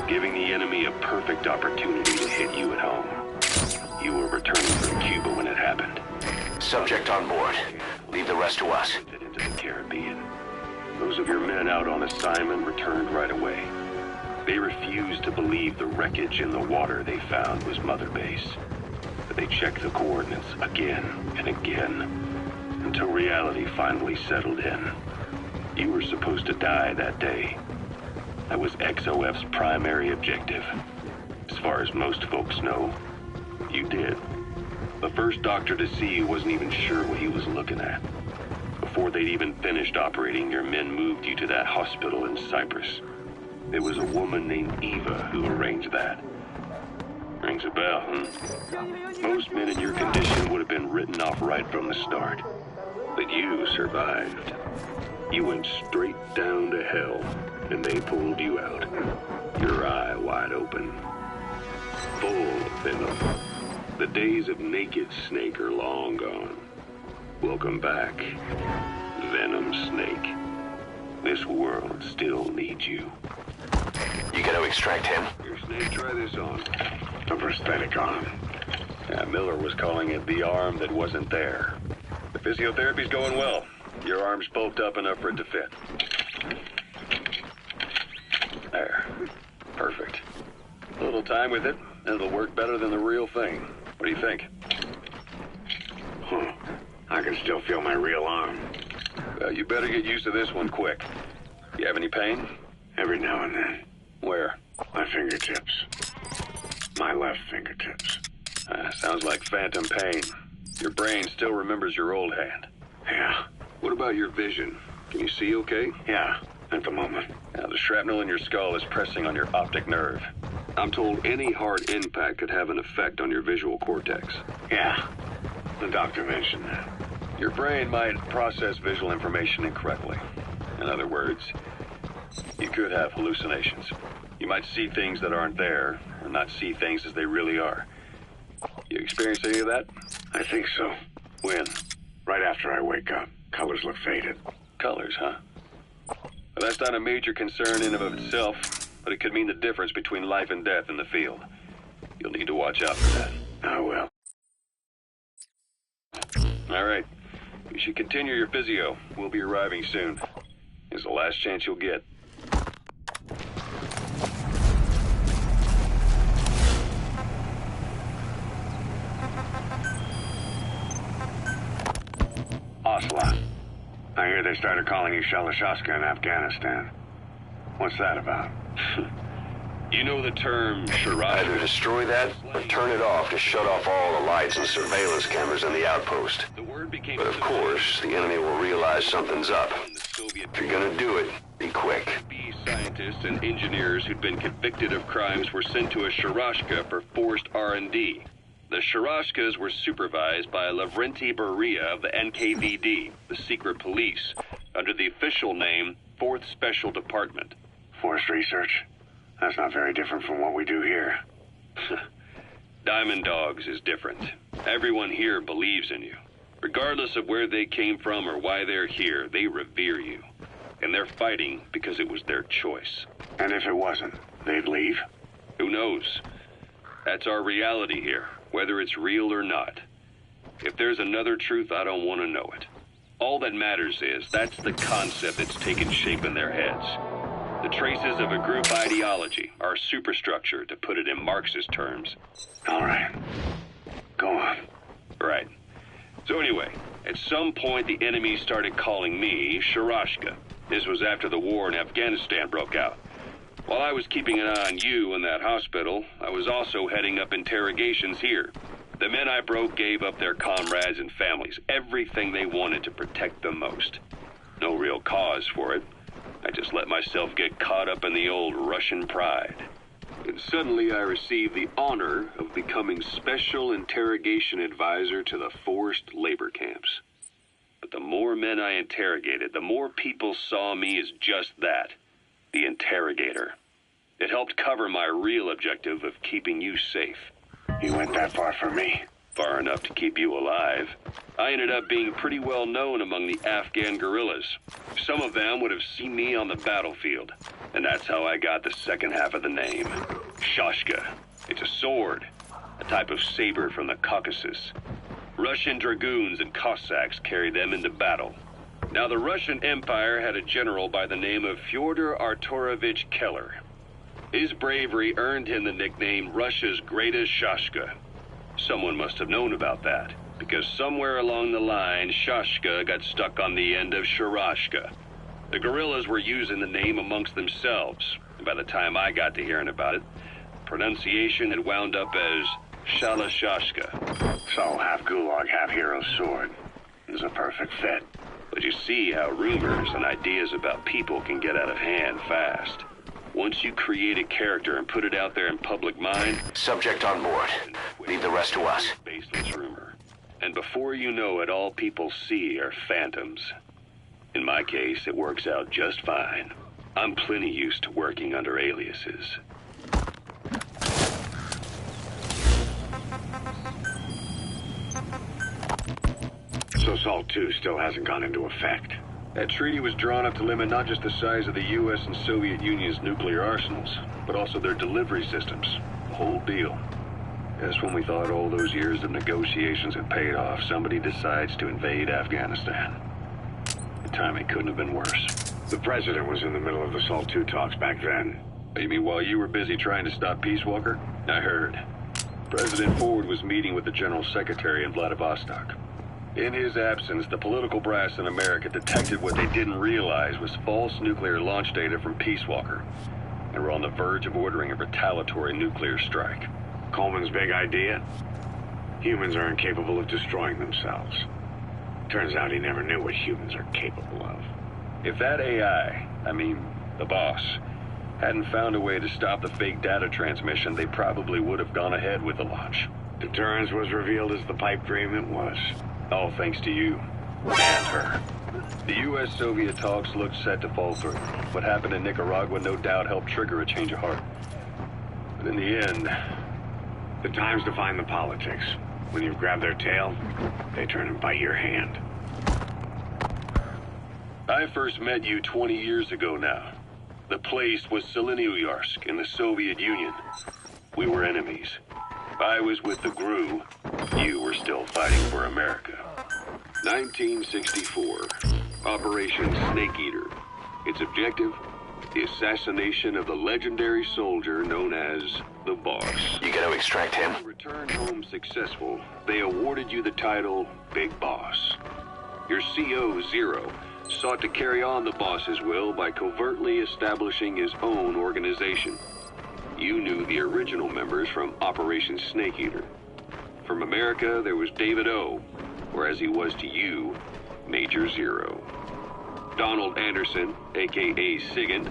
giving the enemy a perfect opportunity to hit you at home. You were returning from Cuba when it happened. Subject on board. Leave the rest to us. Into the Caribbean. Those of your men out on assignment returned right away. They refused to believe the wreckage in the water they found was Mother Base. But they checked the coordinates again and again, until reality finally settled in. You were supposed to die that day. That was XOF's primary objective, as far as most folks know. You did. The first doctor to see you wasn't even sure what he was looking at. Before they'd even finished operating, your men moved you to that hospital in Cyprus. It was a woman named Eva who arranged that. Rings a bell, hmm? Most men in your condition would have been written off right from the start. But you survived. You went straight down to hell, and they pulled you out. Your eye wide open. Full of venom. The days of Naked Snake are long gone. Welcome back, Venom Snake. This world still needs you. You gonna extract him? Here, Snake, try this on. A prosthetic arm. Yeah, Miller was calling it the arm that wasn't there. The physiotherapy's going well. Your arm's bulked up enough for it to fit. There. Perfect. A little time with it, and it'll work better than the real thing. What do you think? I can still feel my real arm. You better get used to this one quick. You have any pain? Every now and then. Where? My fingertips. My left fingertips. Sounds like phantom pain. Your brain still remembers your old hand. Yeah. What about your vision? Can you see okay? Yeah, at the moment. Now, the shrapnel in your skull is pressing on your optic nerve. I'm told any hard impact could have an effect on your visual cortex. Yeah, the doctor mentioned that. Your brain might process visual information incorrectly. In other words, you could have hallucinations. You might see things that aren't there, or not see things as they really are. You experience any of that? I think so. When? Right after I wake up. Colors look faded. Colors, huh? Well, that's not a major concern in and of itself, but it could mean the difference between life and death in the field. You'll need to watch out for that. I will. All right. You should continue your physio. We'll be arriving soon. It's the last chance you'll get. Ocelot. I hear they started calling you Shalashaska in Afghanistan. What's that about? You know the term Shirash? Either destroy that or turn it off to shut off all the lights and surveillance cameras in the outpost. But of course, the enemy will realize something's up. If you're gonna do it, be quick. Scientists and engineers who'd been convicted of crimes were sent to a Sharashka for forced R&D. The Sharashkas were supervised by Lavrenti Beria of the NKVD, the secret police, under the official name 4th Special Department. Forced research? That's not very different from what we do here. Diamond Dogs is different. Everyone here believes in you. Regardless of where they came from or why they're here, they revere you. And they're fighting because it was their choice. And if it wasn't, they'd leave? Who knows? That's our reality here, whether it's real or not. If there's another truth, I don't want to know it. All that matters is that's the concept that's taken shape in their heads. The traces of a group ideology, our superstructure, to put it in Marxist terms. All right. Go on. Right. So anyway, at some point the enemy started calling me Sharashka. This was after the war in Afghanistan broke out. While I was keeping an eye on you in that hospital, I was also heading up interrogations here. The men I broke gave up their comrades and families, everything they wanted to protect them most. No real cause for it. I just let myself get caught up in the old Russian pride. And suddenly I received the honor of becoming Special Interrogation Advisor to the forced labor camps. But the more men I interrogated, the more people saw me as just that, the interrogator. It helped cover my real objective of keeping you safe. You went that far for me? Far enough to keep you alive. I ended up being pretty well known among the Afghan guerrillas. Some of them would have seen me on the battlefield, and that's how I got the second half of the name. Shashka. It's a sword, a type of saber from the Caucasus. Russian dragoons and Cossacks carried them into battle. Now, the Russian Empire had a general by the name of Fyodor Arturovich Keller. His bravery earned him the nickname Russia's Greatest Shashka. Someone must have known about that, because somewhere along the line, Shashka got stuck on the end of Sharashka. The guerrillas were using the name amongst themselves, and by the time I got to hearing about it, pronunciation had wound up as Shalashashka. So half gulag, half hero sword. Is a perfect fit. But you see how rumors and ideas about people can get out of hand fast. Once you create a character and put it out there in public mind... Subject on board. Leave the rest to us. Baseless rumor. And before you know it, all people see are phantoms. In my case, it works out just fine. I'm plenty used to working under aliases. So SALT II still hasn't gone into effect. That treaty was drawn up to limit not just the size of the U.S. and Soviet Union's nuclear arsenals, but also their delivery systems. The whole deal. Just when we thought all those years of negotiations had paid off, somebody decides to invade Afghanistan. The timing couldn't have been worse. The president was in the middle of the SALT II talks back then. You mean while you were busy trying to stop Peace Walker? I heard. President Ford was meeting with the General Secretary in Vladivostok. In his absence, the political brass in America detected what they didn't realize was false nuclear launch data from Peace Walker, and were on the verge of ordering a retaliatory nuclear strike. Coleman's big idea? Humans are incapable of destroying themselves. Turns out he never knew what humans are capable of. If that AI, the boss, hadn't found a way to stop the fake data transmission, they probably would have gone ahead with the launch. Deterrence was revealed as the pipe dream it was. All thanks to you. And her. The U.S.-Soviet talks looked set to fall through. What happened in Nicaragua no doubt helped trigger a change of heart. But in the end, the time's to find the politics. When you've grabbed their tail, they turn and bite your hand. I first met you 20 years ago now. The place was Selenouyarsk in the Soviet Union. We were enemies. I was with the GRU. You were still fighting for America. 1964. Operation Snake Eater. Its objective? The assassination of the legendary soldier known as the Boss. You gotta extract him. Returned home successful, they awarded you the title Big Boss. Your CO, Zero, sought to carry on the Boss's will by covertly establishing his own organization. You knew the original members from Operation Snake Eater. From America, there was David O, or as he was to you, Major Zero. Donald Anderson, a.k.a. Sigint.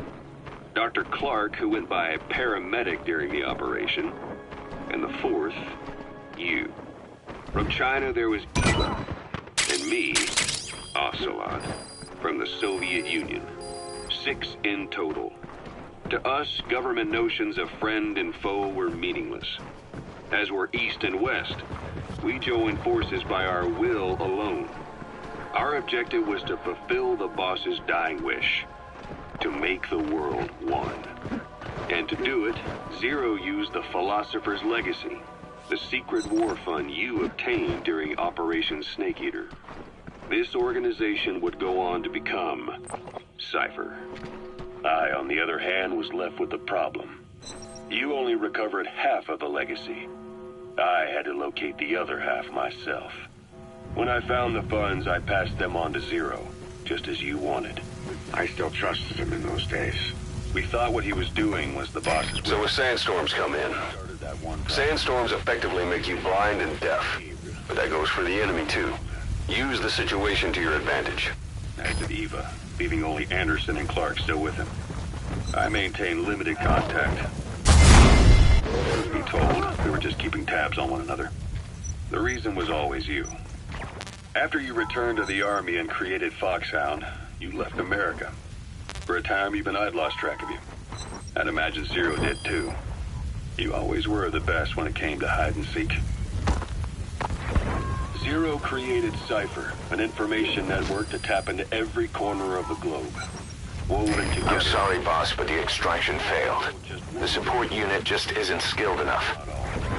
Dr. Clark, who went by paramedic during the operation. And the fourth, you. From China, there was Eva. And me, Ocelot, from the Soviet Union. 6 in total. To us, government notions of friend and foe were meaningless. As were East and West, we joined forces by our will alone. Our objective was to fulfill the Boss's dying wish, to make the world one. And to do it, Zero used the Philosopher's Legacy, the secret war fund you obtained during Operation Snake Eater. This organization would go on to become Cypher. I, on the other hand, was left with the problem. You only recovered half of the legacy. I had to locate the other half myself. When I found the funds, I passed them on to Zero, just as you wanted. I still trusted him in those days. We thought what he was doing was the Boss's will. So if sandstorms come in, sandstorms effectively make you blind and deaf. But that goes for the enemy, too. Use the situation to your advantage. As did Eva, leaving only Anderson and Clark still with him. I maintained limited contact. Truth be told, we were just keeping tabs on one another. The reason was always you. After you returned to the Army and created Foxhound, you left America. For a time, even I'd lost track of you. I'd imagine Zero did too. You always were the best when it came to hide and seek. Zero created Cypher, an information network to tap into every corner of the globe. Woven together. I'm sorry, boss, but the extraction failed. The support unit just isn't skilled enough.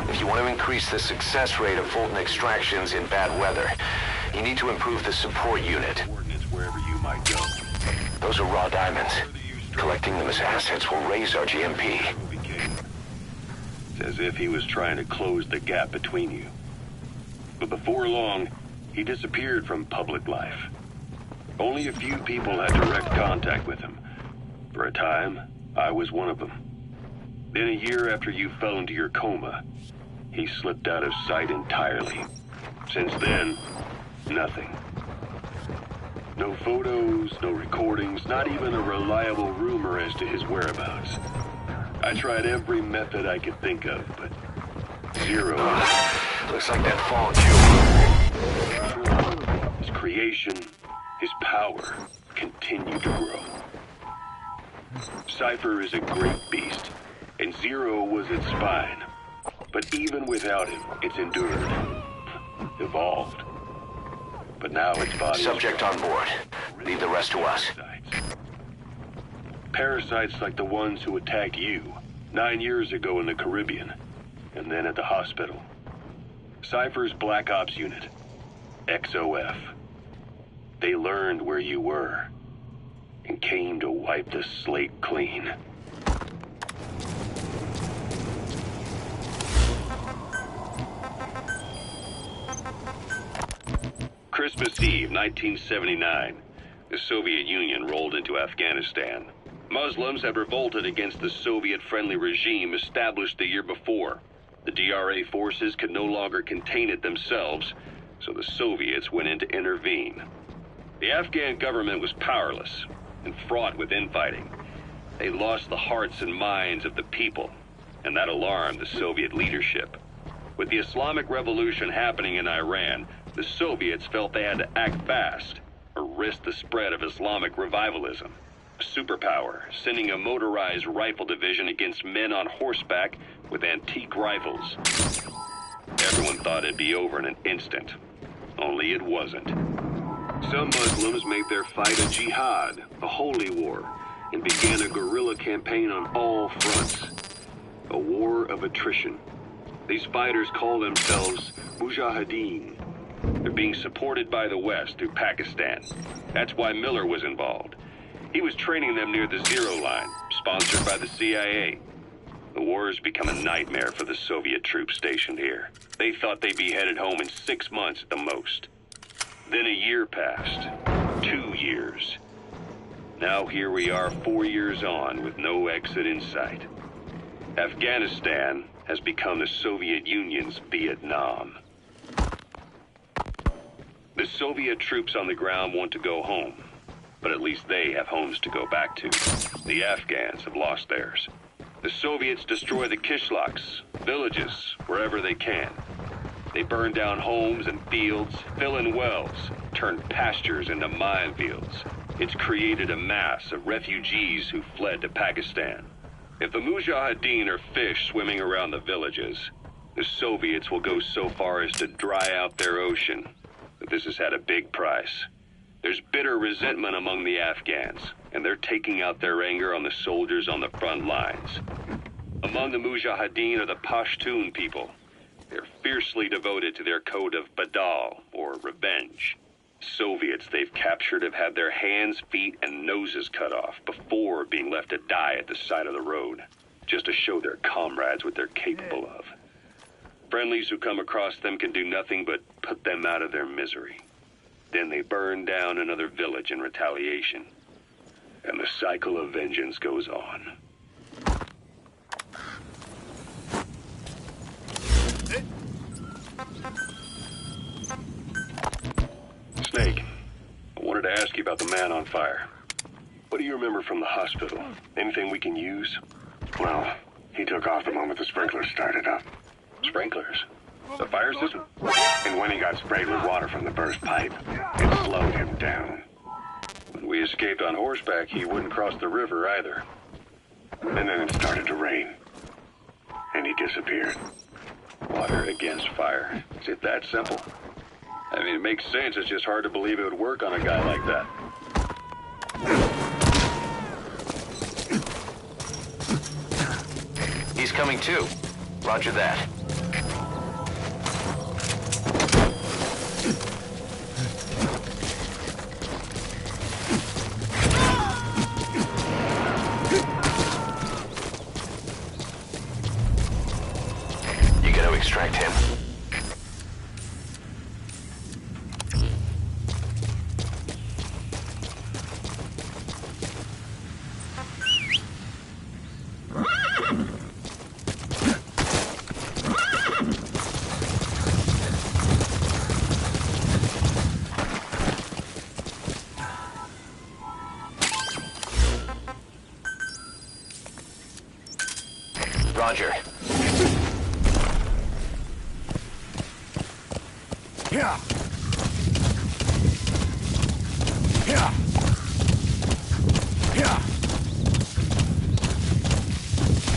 If you want to increase the success rate of Fulton extractions in bad weather, you need to improve the support unit. Wherever you might go. Those are raw diamonds. Collecting them as assets will raise our GMP. It's as if he was trying to close the gap between you. But before long, he disappeared from public life. Only a few people had direct contact with him. For a time, I was one of them. Then a year after you fell into your coma, he slipped out of sight entirely. Since then, nothing. No photos, no recordings, not even a reliable rumor as to his whereabouts. I tried every method I could think of, but zero. Looks like that fall His creation, his power, continue to grow. Cypher is a great beast, and Zero was its spine. But even without him, it's endured, evolved. But now its body... Subject on board. Leave the rest to us. Parasites like the ones who attacked you 9 years ago in the Caribbean, and then at the hospital. Cypher's Black Ops unit, XOF. They learned where you were, and came to wipe the slate clean. Christmas Eve, 1979. The Soviet Union rolled into Afghanistan. Muslims had revolted against the Soviet-friendly regime established the year before. The DRA forces could no longer contain it themselves, so the Soviets went in to intervene. The Afghan government was powerless and fraught with infighting. They lost the hearts and minds of the people, and that alarmed the Soviet leadership. With the Islamic Revolution happening in Iran, the Soviets felt they had to act fast or risk the spread of Islamic revivalism. A superpower, sending a motorized rifle division against men on horseback with antique rifles. Everyone thought it'd be over in an instant, only it wasn't. Some Muslims made their fight a jihad, a holy war, and began a guerrilla campaign on all fronts. A war of attrition. These fighters call themselves Mujahideen. They're being supported by the West through Pakistan. That's why Miller was involved. He was training them near the Zero Line, sponsored by the CIA. The war has become a nightmare for the Soviet troops stationed here. They thought they'd be headed home in 6 months at the most. Then a year passed. 2 years. Now here we are 4 years on with no exit in sight. Afghanistan has become the Soviet Union's Vietnam. The Soviet troops on the ground want to go home, but at least they have homes to go back to. The Afghans have lost theirs. The Soviets destroy the kishlaks, villages, wherever they can. They burn down homes and fields, fill in wells, turn pastures into minefields. It's created a mass of refugees who fled to Pakistan. If the Mujahideen are fish swimming around the villages, the Soviets will go so far as to dry out their ocean. But this has had a big price. There's bitter resentment among the Afghans, and they're taking out their anger on the soldiers on the front lines. Among the Mujahideen are the Pashtun people. They're fiercely devoted to their code of Badal, or revenge. Soviets they've captured have had their hands, feet, and noses cut off before being left to die at the side of the road, just to show their comrades what they're capable of. Friendlies who come across them can do nothing but put them out of their misery. Then they burn down another village in retaliation. And the cycle of vengeance goes on. Snake, I wanted to ask you about the man on fire. What do you remember from the hospital? Anything we can use? Well, he took off the moment the sprinklers started up. Sprinklers? The fire system? And when he got sprayed with water from the burst pipe, it slowed him down. When we escaped on horseback, he wouldn't cross the river either. And then it started to rain. And he disappeared. Water against fire. Is it that simple? I mean, it makes sense. It's just hard to believe it would work on a guy like that. He's coming too. Roger that. You gotta extract him. Roger. Yeah. Yeah. Yeah.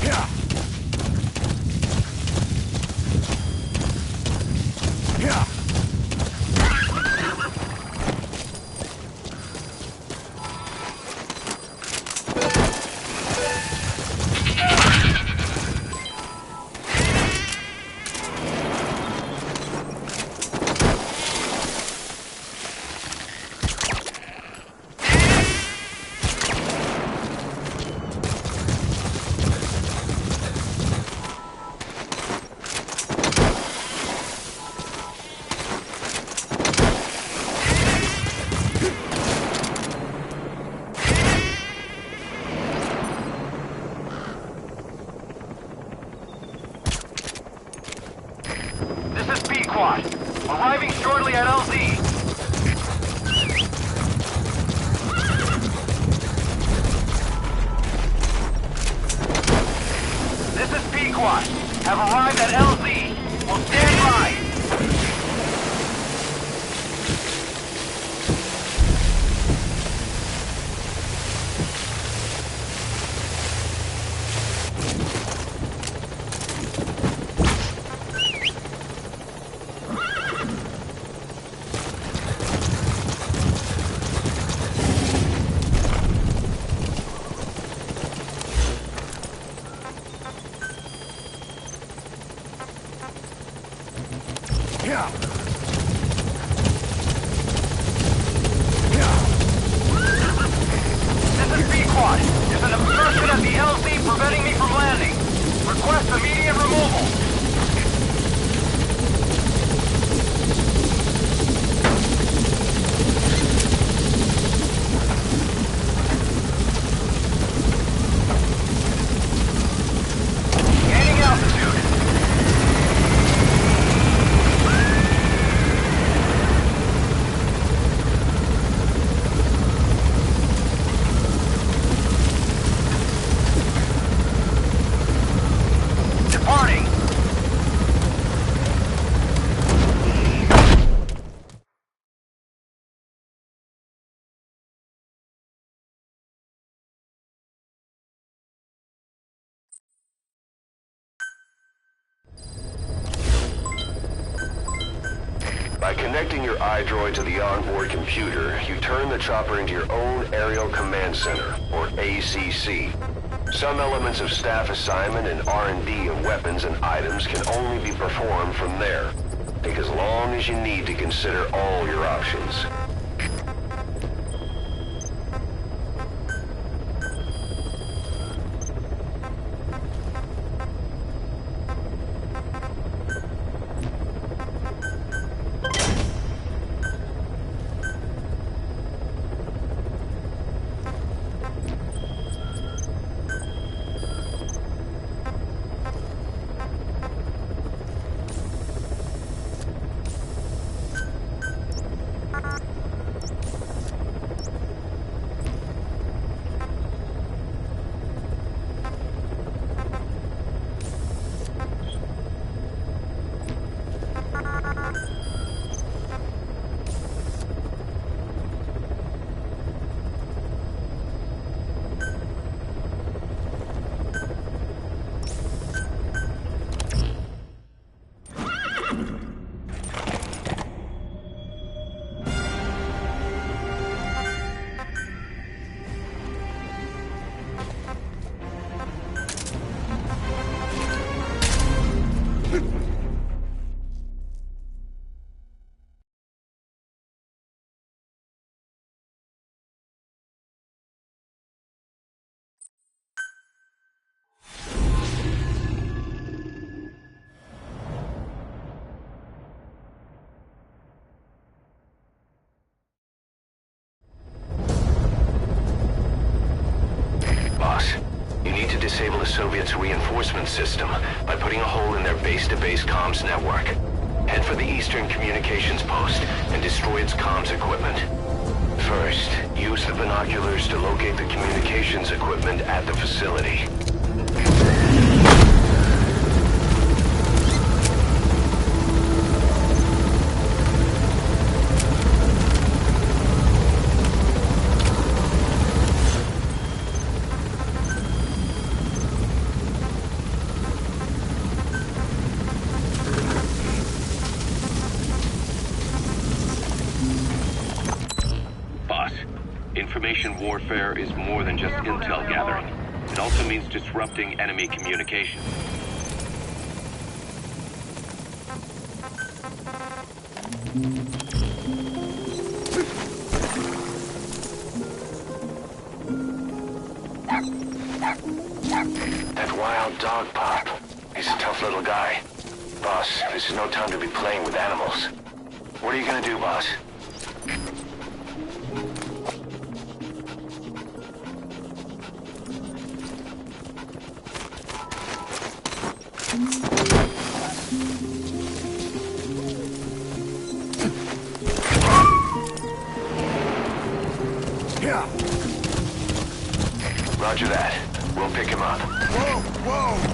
Yeah. Yeah. This is Pequod. Arriving shortly at LZ. This is Pequod. Have arrived at LZ. Will stand by. Yeah. This is Pequod. There's an obstruction at the LZ preventing me from landing. Request immediate removal. Gaining altitude. Departing. By connecting your iDroid to the onboard computer, you turn the chopper into your own Aerial Command Center, or ACC. Some elements of staff assignment and R&D of weapons and items can only be performed from there. Take as long as you need to consider all your options. Disable the Soviets' reinforcement system by putting a hole in their base-to-base comms network. Head for the Eastern Communications Post and destroy its comms equipment. First, use the binoculars to locate the communications equipment at the facility. warfare is more than just intel gathering. It also means disrupting enemy communication. That wild dog Pop. He's a tough little guy. Boss, this is no time to be playing with animals. What are you gonna do, boss? Roger that. We'll pick him up. Whoa, whoa!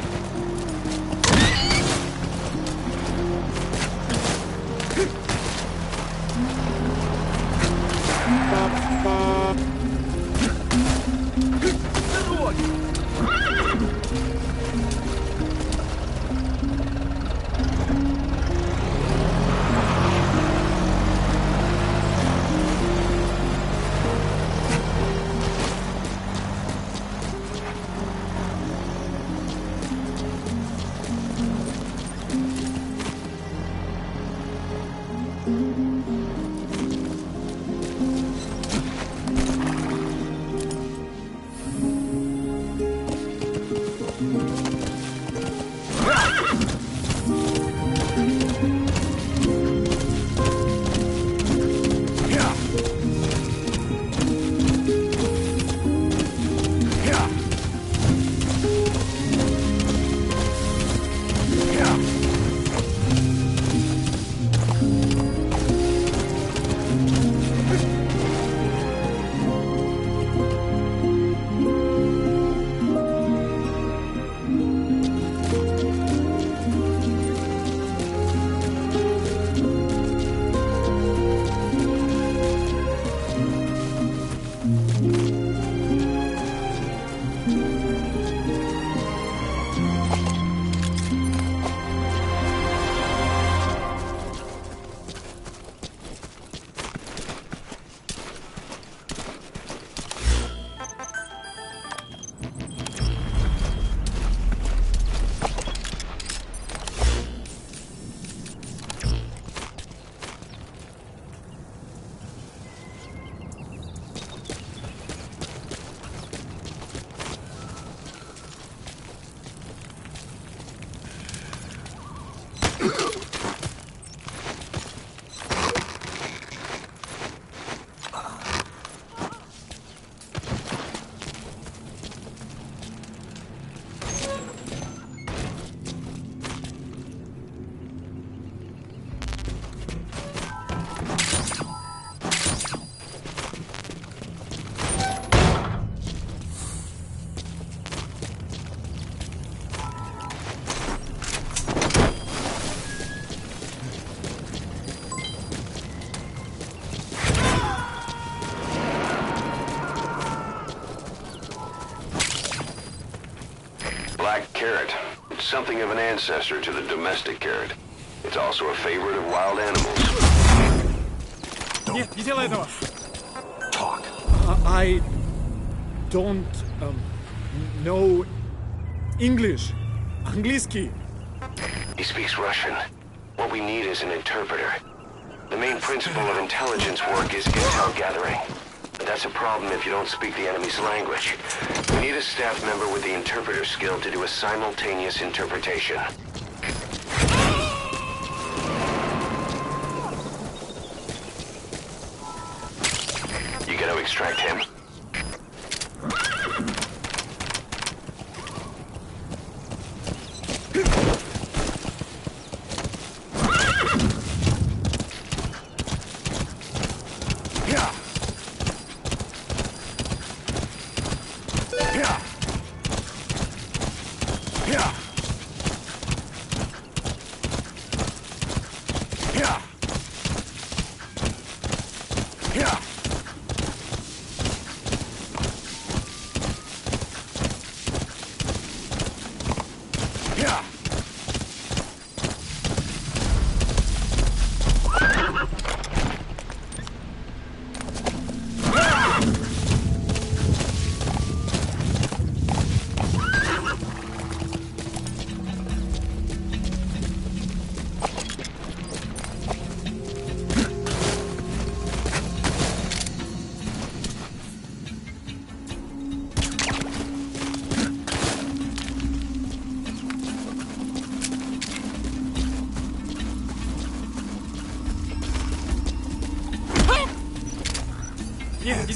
Something of an ancestor to the domestic carrot. It's also a favorite of wild animals. Нет, не делай этого! Talk. I don't know English. Английский. He speaks Russian. What we need is an interpreter. The main principle of intelligence work is intel gathering. But that's a problem if you don't speak the enemy's language. We need a staff member with the interpreter skill to do a simultaneous interpretation. You gotta extract him.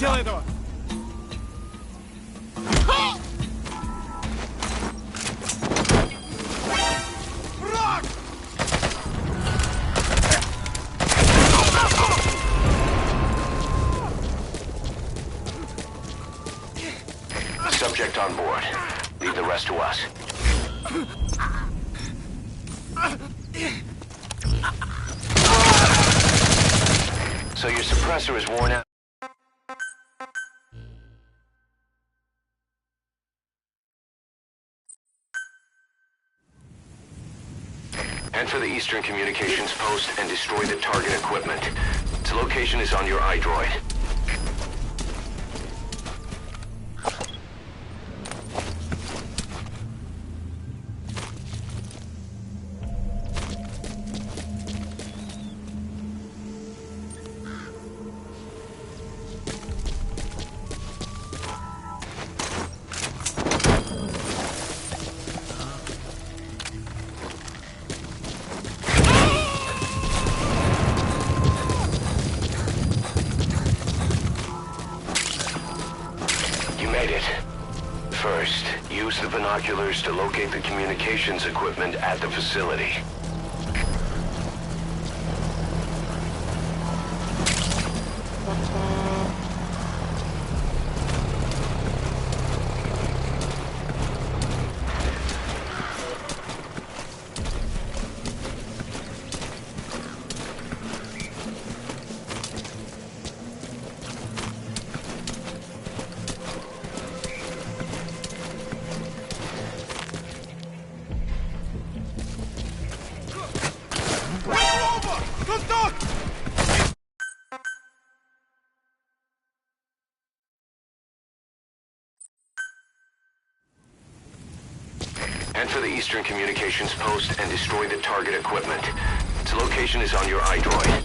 видел этого! Subject on board. Leave the rest to us. So your suppressor is worn out. Enter the Eastern Communications Post and destroy the target equipment. Its location is on your iDroid. First, use the binoculars to locate the communications equipment at the facility. Enter the Eastern Communications Post and destroy the target equipment. Its location is on your iDroid.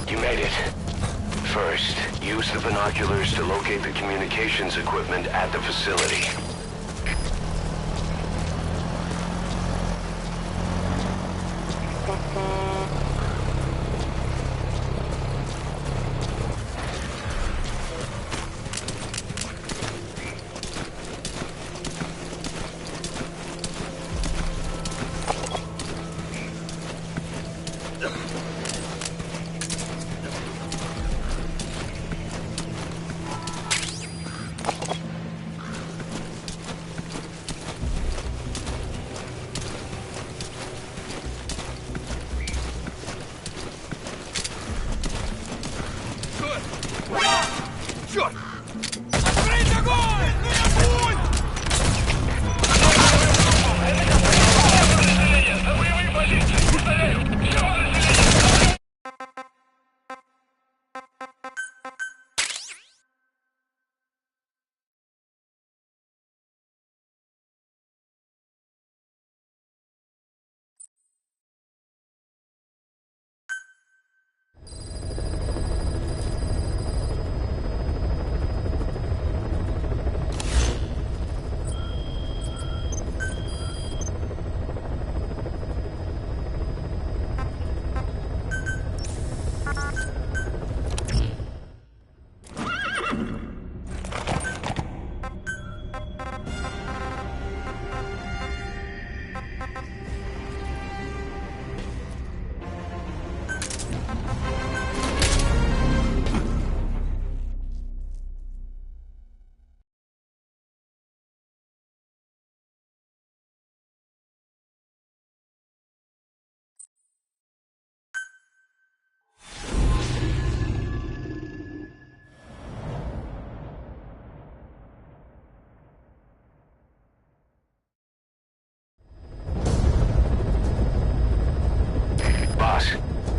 You made it. First, use the binoculars to locate the communications equipment at the facility. Черт! Открыть огонь! Огонь!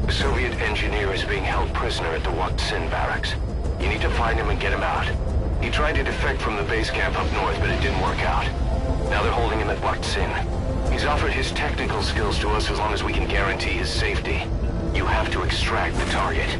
The Soviet engineer is being held prisoner at the Wat Sin barracks. You need to find him and get him out. He tried to defect from the base camp up north, but it didn't work out. Now they're holding him at Wat Sin. He's offered his technical skills to us as long as we can guarantee his safety. You have to extract the target.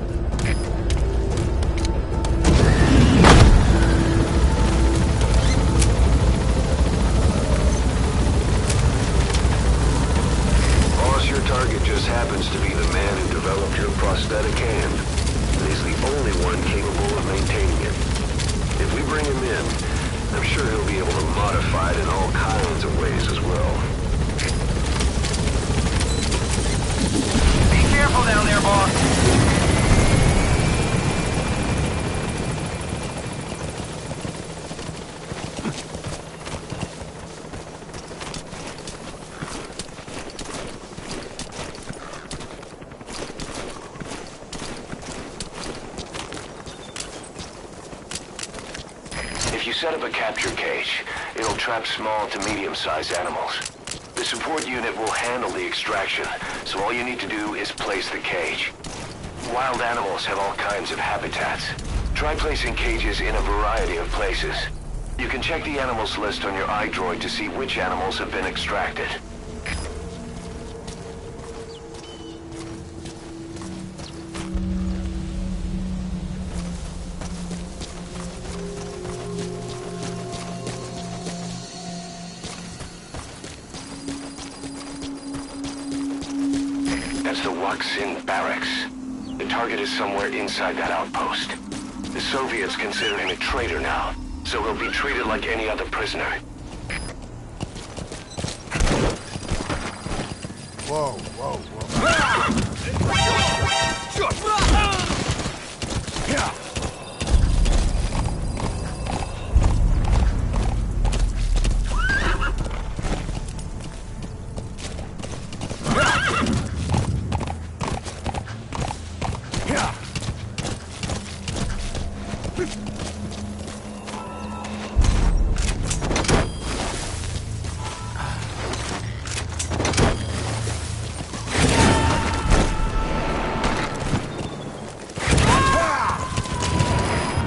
you set up a capture cage, it'll trap small to medium-sized animals. The support unit will handle the extraction, so all you need to do is place the cage. Wild animals have all kinds of habitats. Try placing cages in a variety of places. You can check the animals list on your iDroid to see which animals have been extracted. That's the Waksin barracks. The target is somewhere inside that outpost. The Soviets consider him a traitor now, so he'll be treated like any other prisoner. Whoa, whoa, whoa.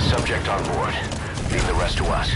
Subject on board. Leave the rest to us.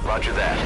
Roger that.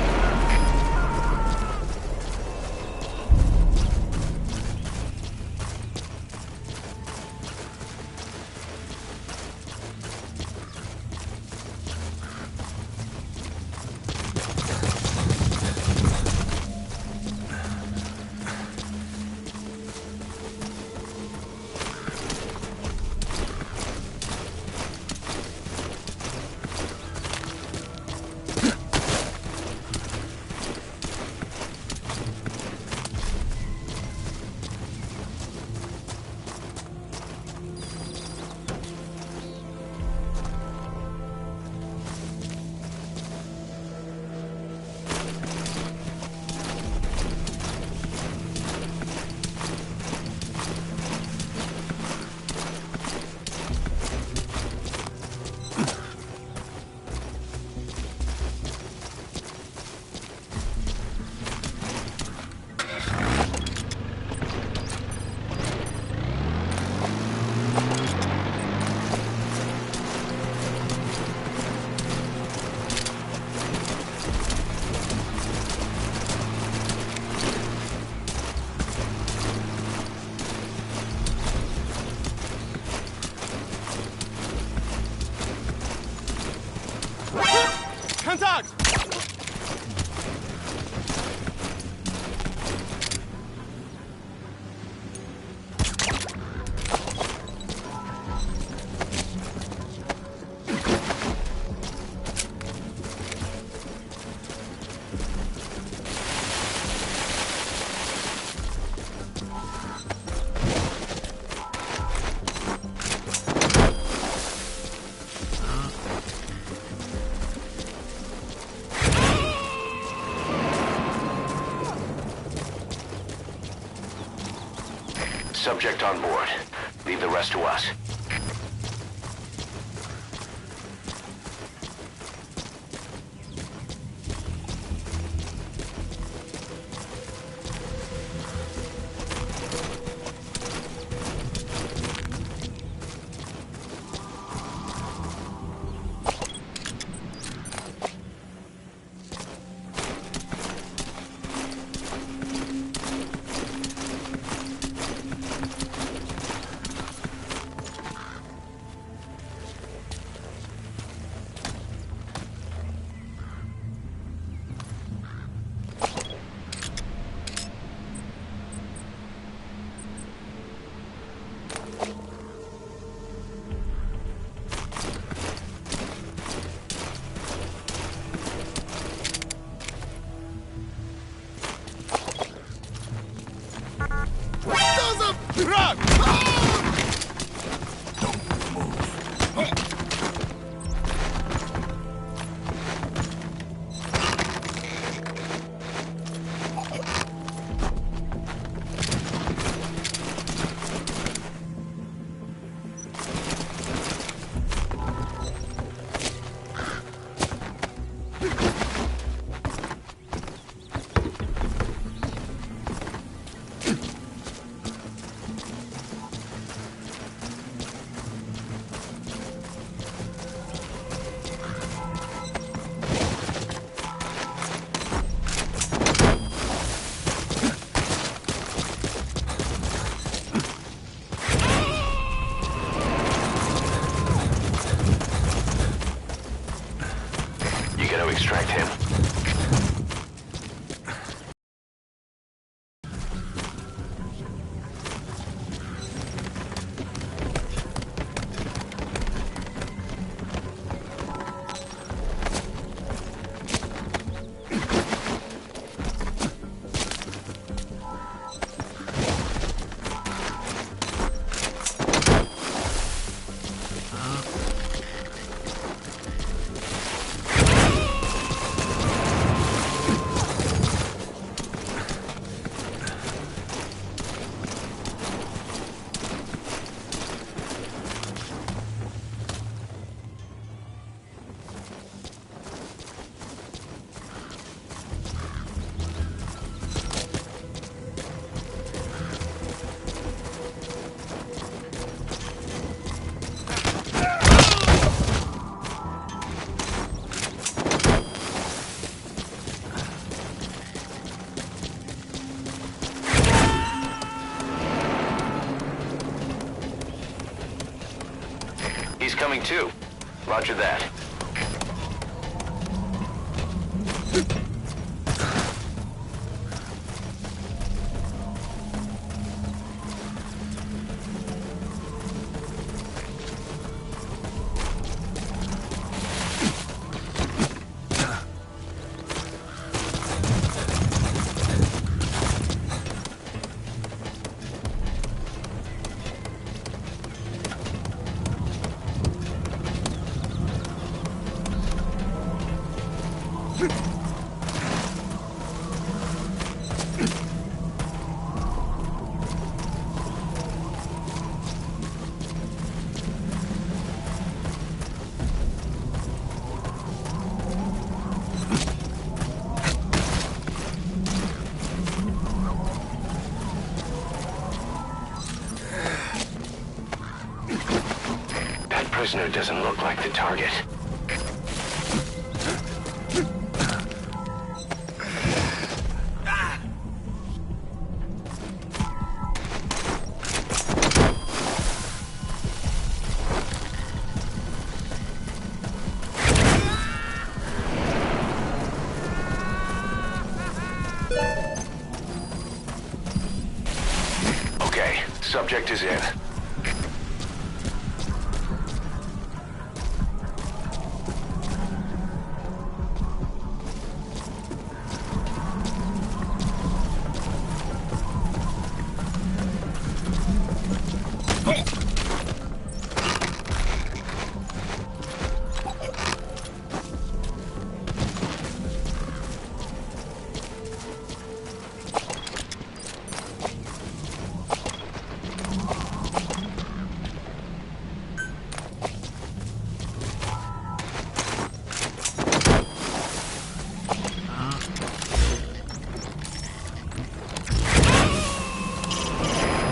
Kontakt! Subject on board. Leave the rest to us. coming too. Roger that. Prisoner doesn't look like the target. Okay, subject is in.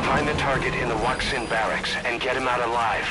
Find the target in the Waksin barracks and get him out alive.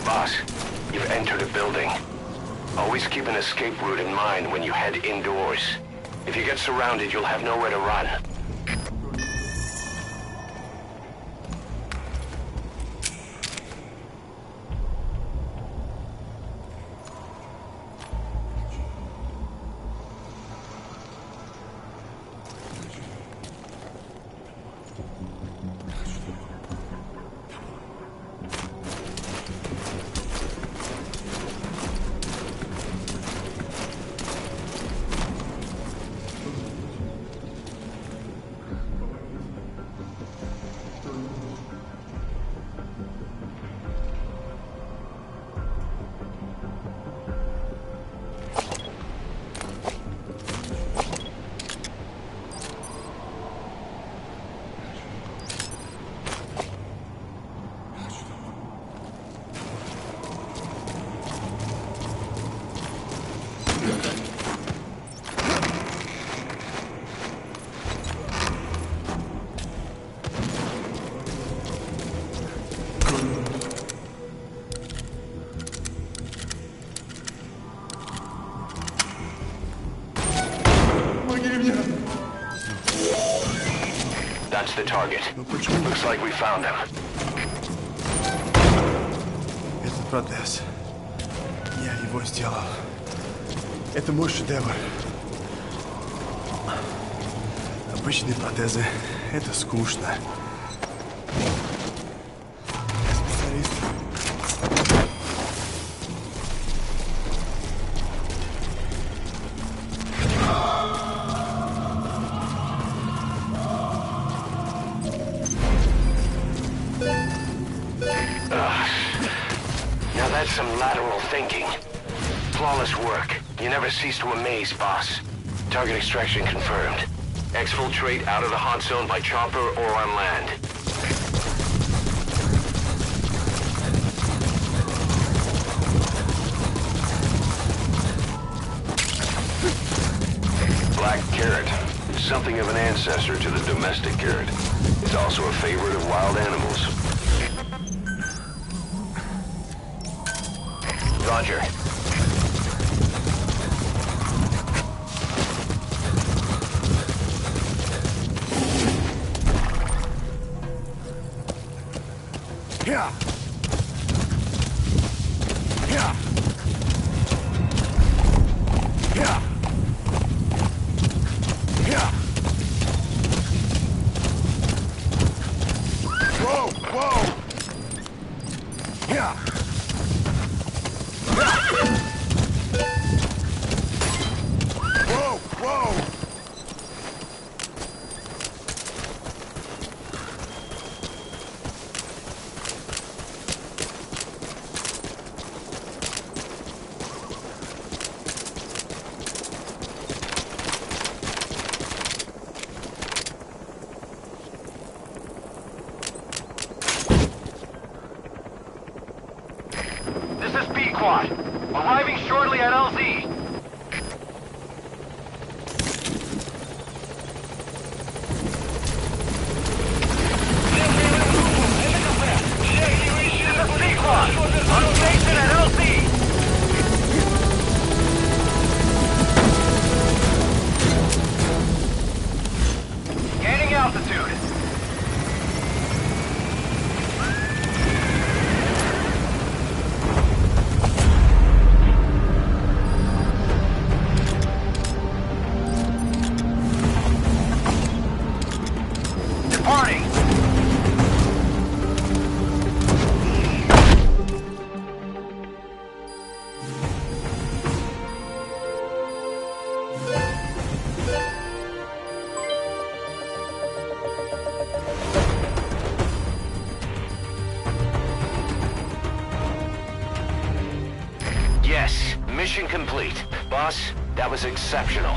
Boss, you've entered a building. Always keep an escape route in mind when you head indoors. If you get surrounded, you'll have nowhere to run. That's the target. Looks like we found him. протез. Я его сделал. Это мой шедевр. Обычные протезы — это скучно. Я специалист. Now that's some lateral thinking. Flawless work. You never cease to amaze, boss. Target extraction confirmed. Exfiltrate out of the hot zone by chopper or on land. Black carrot. Something of an ancestor to the domestic carrot. It's also a favorite of wild animals. Roger. Yeah. Yeah. Yeah. Yeah. Whoa, whoa. Yeah. Whoa, whoa. This is B-Quad. Arriving shortly at LZ. This is B-Quad. On station at LZ. Gaining altitude. Departing. Yes, mission complete. Boss, that was exceptional.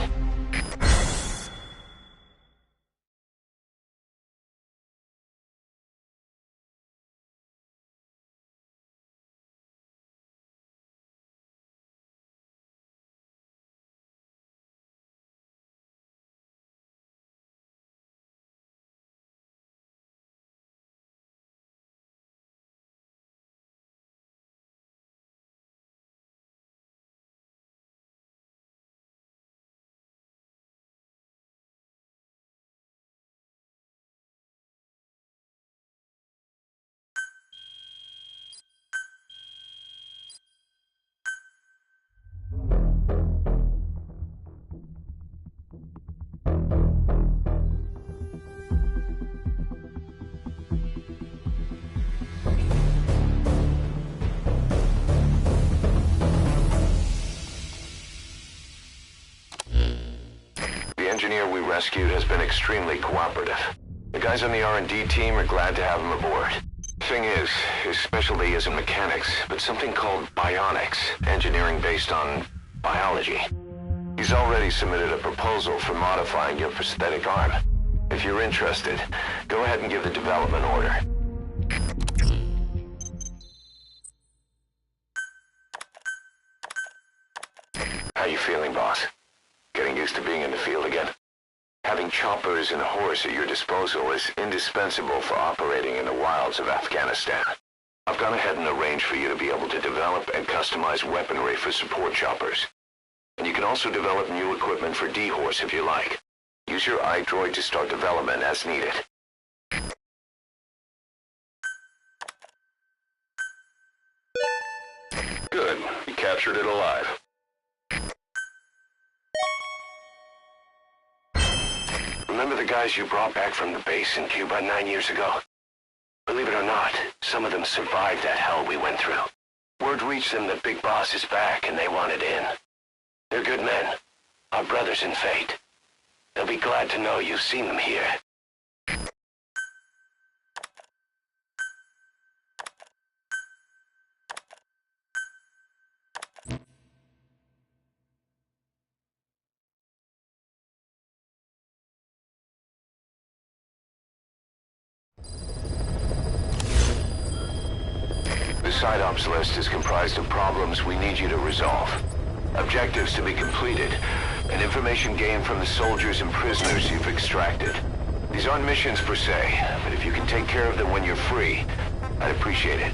The engineer we rescued has been extremely cooperative. The guys on the R&D team are glad to have him aboard. Thing is, his specialty isn't mechanics, but something called bionics, engineering based on biology. He's already submitted a proposal for modifying your prosthetic arm. If you're interested, go ahead and give the development order. How you feeling, boss? Getting used to being in the field again? Having choppers and a horse at your disposal is indispensable for operating in the wilds of Afghanistan. I've gone ahead and arranged for you to be able to develop and customize weaponry for support choppers. And you can also develop new equipment for D-Horse if you like. Use your iDroid to start development as needed. captured it alive. Remember the guys you brought back from the base in Cuba 9 years ago? Believe it or not, some of them survived that hell we went through. Word reached them that Big Boss is back and they wanted in. They're good men. Our brothers in fate. They'll be glad to know you've seen them here. The side ops list is comprised of problems we need you to resolve. Objectives to be completed, and information gained from the soldiers and prisoners you've extracted. These aren't missions per se, but if you can take care of them when you're free, I'd appreciate it.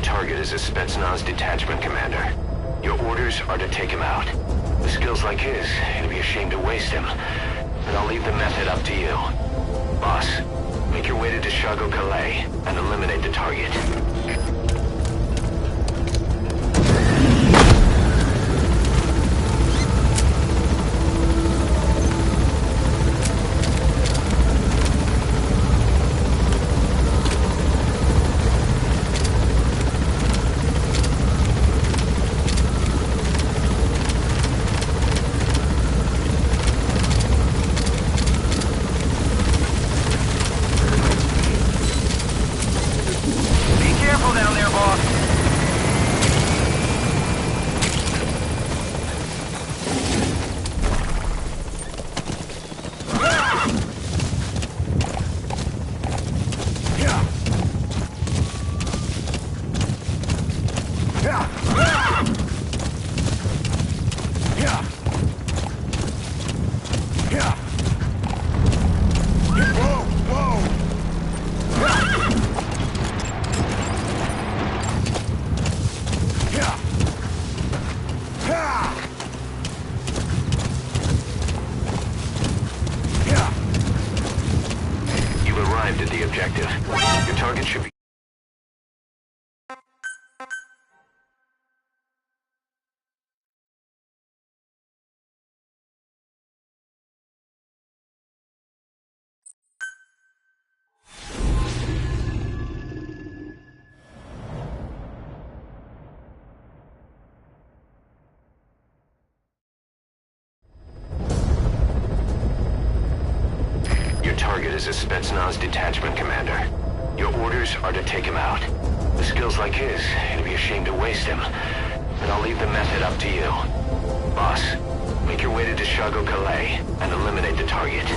Target is a Spetsnaz detachment commander. Your orders are to take him out. With skills like his, it'd be a shame to waste him. But I'll leave the method up to you. Boss, make your way to Deshago Calais and eliminate the target. arrived at the objective. Your target should be... Your target is a Spetsnaz detachment commander. Your orders are to take him out. With skills like his, it'd be a shame to waste him. But I'll leave the method up to you. Boss, make your way to Deshago Calais and eliminate the target.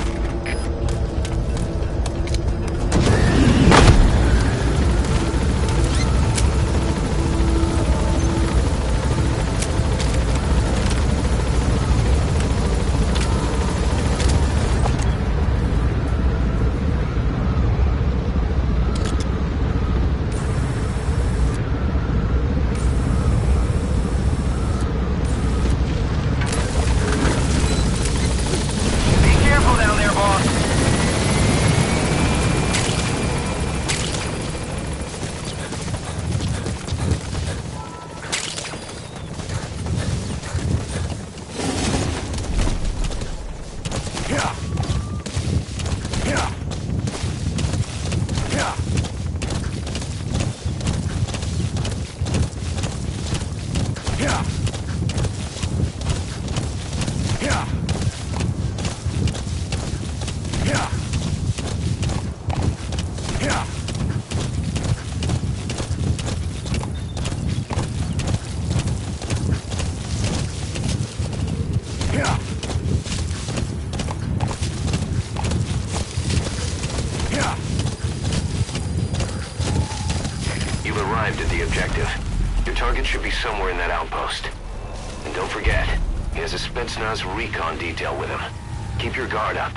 You've arrived at the objective. Your target should be somewhere in that outpost. And don't forget, he has a Spetsnaz recon detail with him. Keep your guard up.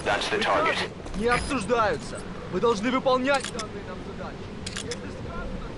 That's the target. Не обсуждаются. Мы должны выполнять данные нам задачи. Если сказано,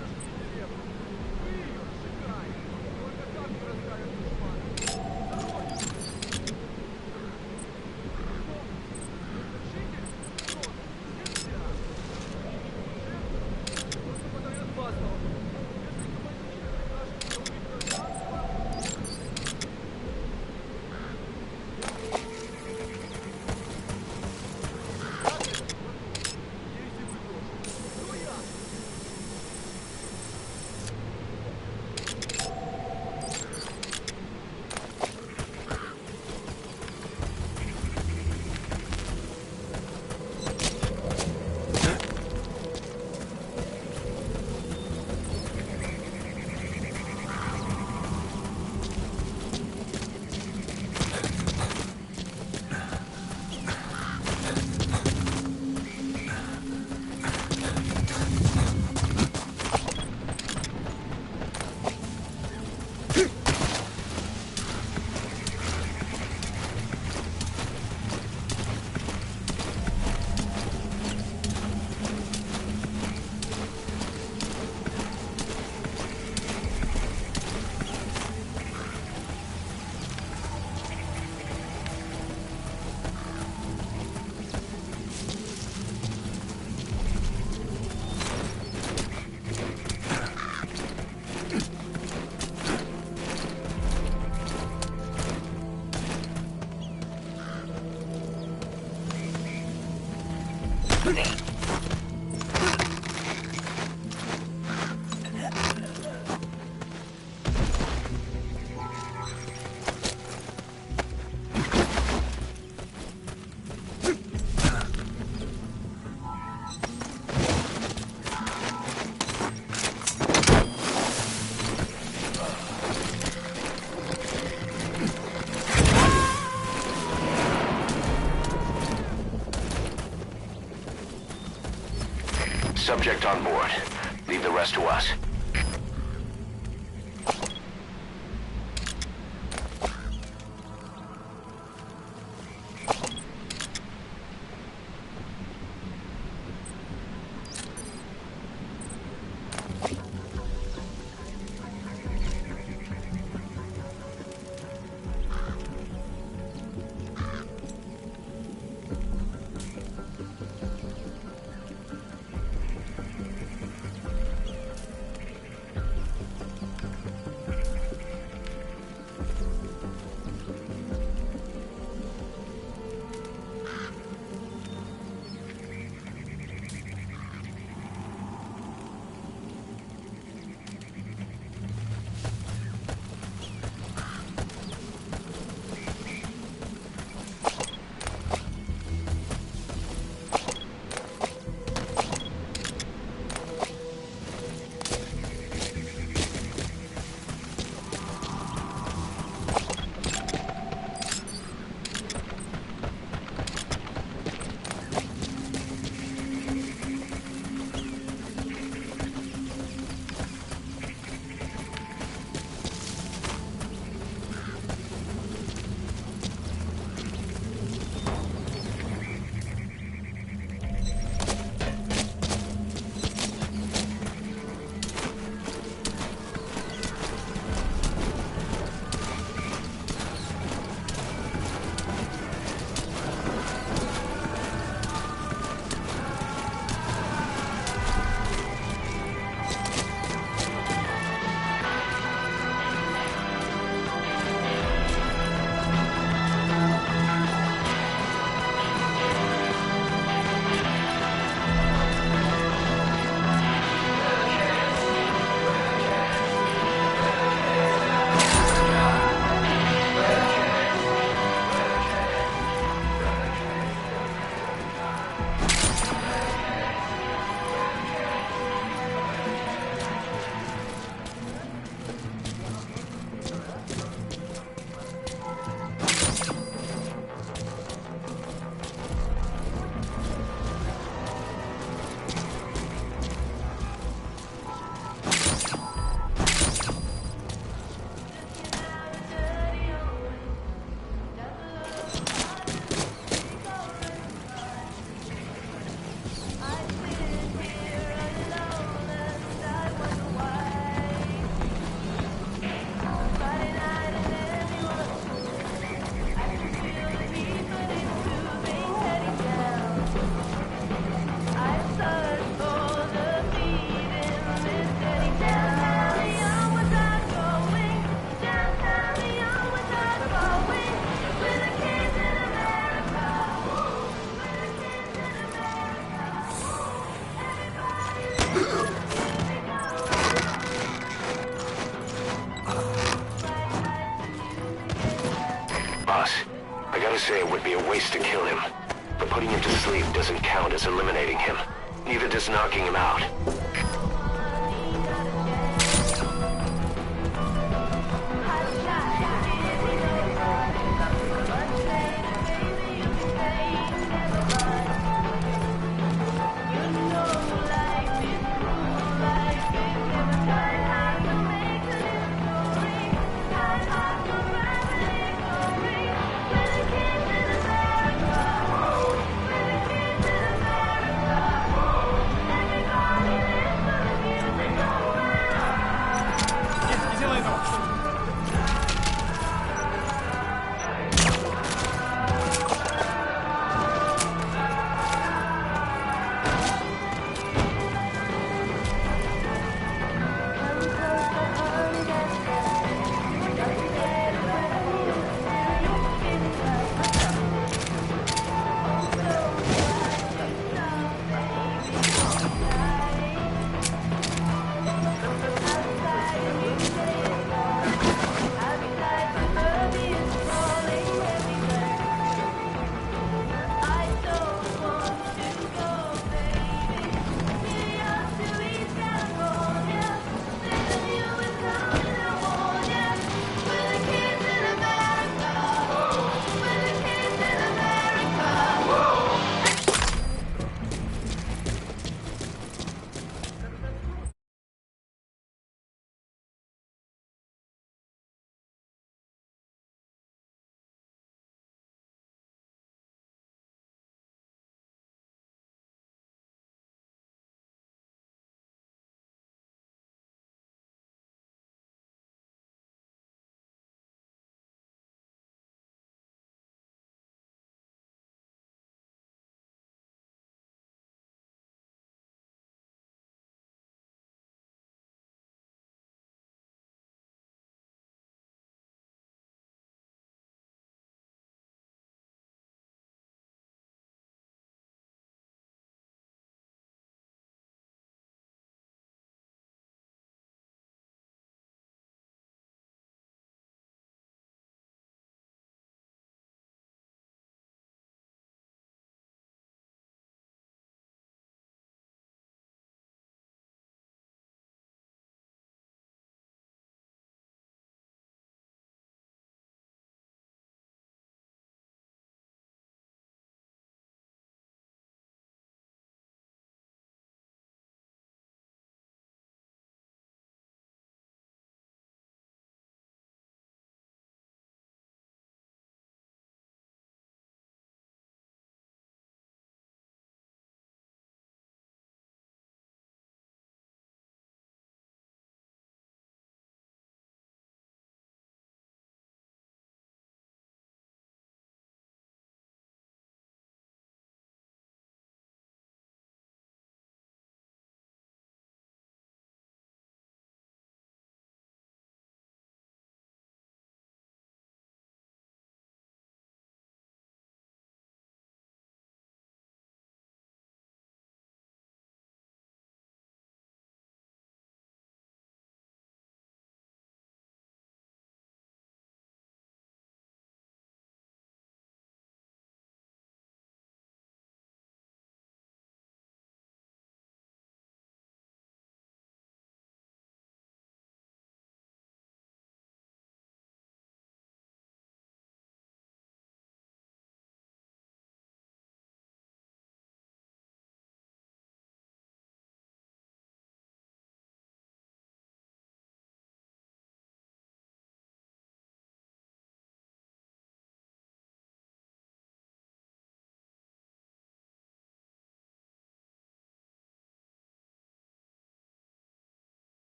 Subject on board. Leave the rest to us. Say it would be a waste to kill him, but putting him to sleep doesn't count as eliminating him. Neither does knocking him out.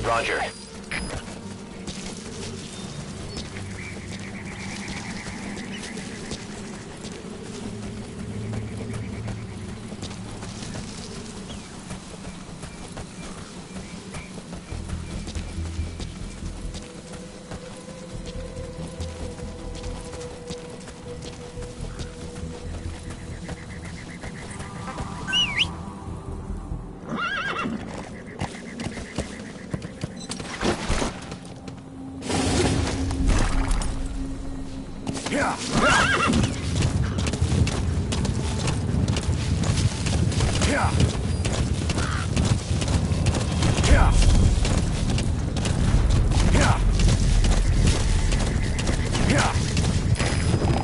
Roger.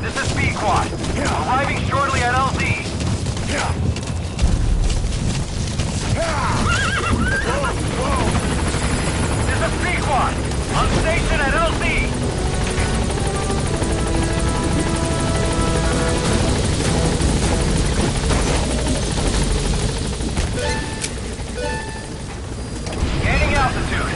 This is B-Quad. Arriving shortly at LZ. This is B-Quad. On station at LZ. Gaining altitude.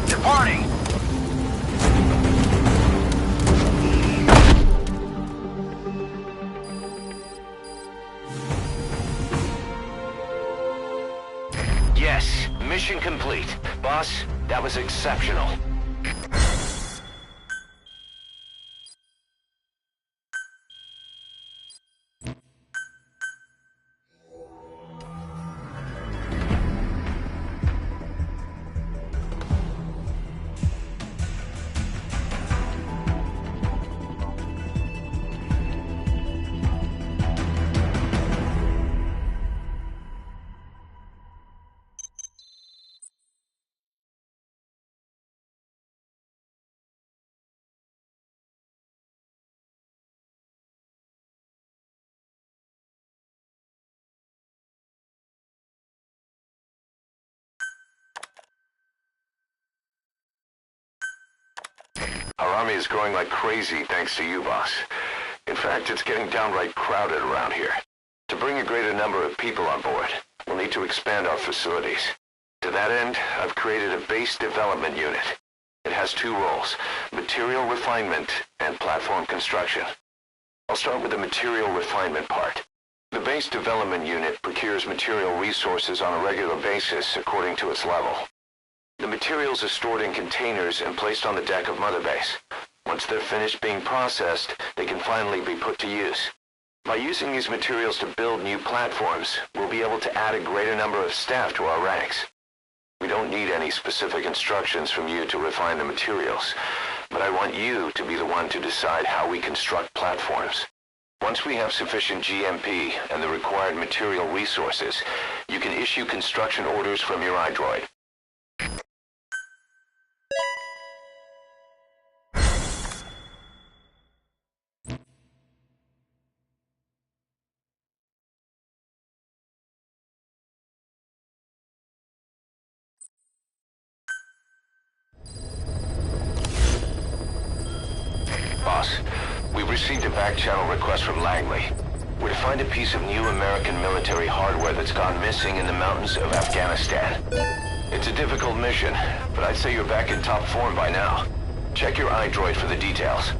Departing. Yes, mission complete. Boss, that was exceptional. Our army is growing like crazy thanks to you, boss. In fact, it's getting downright crowded around here. To bring a greater number of people on board, we'll need to expand our facilities. To that end, I've created a base development unit. It has two roles, material refinement and platform construction. I'll start with the material refinement part. The base development unit procures material resources on a regular basis according to its level. The materials are stored in containers and placed on the deck of Mother Base. Once they're finished being processed, they can finally be put to use. By using these materials to build new platforms, we'll be able to add a greater number of staff to our ranks. We don't need any specific instructions from you to refine the materials, but I want you to be the one to decide how we construct platforms. Once we have sufficient GMP and the required material resources, you can issue construction orders from your iDroid. Boss, we've received a back-channel request from Langley. We're to find a piece of new American military hardware that's gone missing in the mountains of Afghanistan. It's a difficult mission, but I'd say you're back in top form by now. Check your iDroid for the details.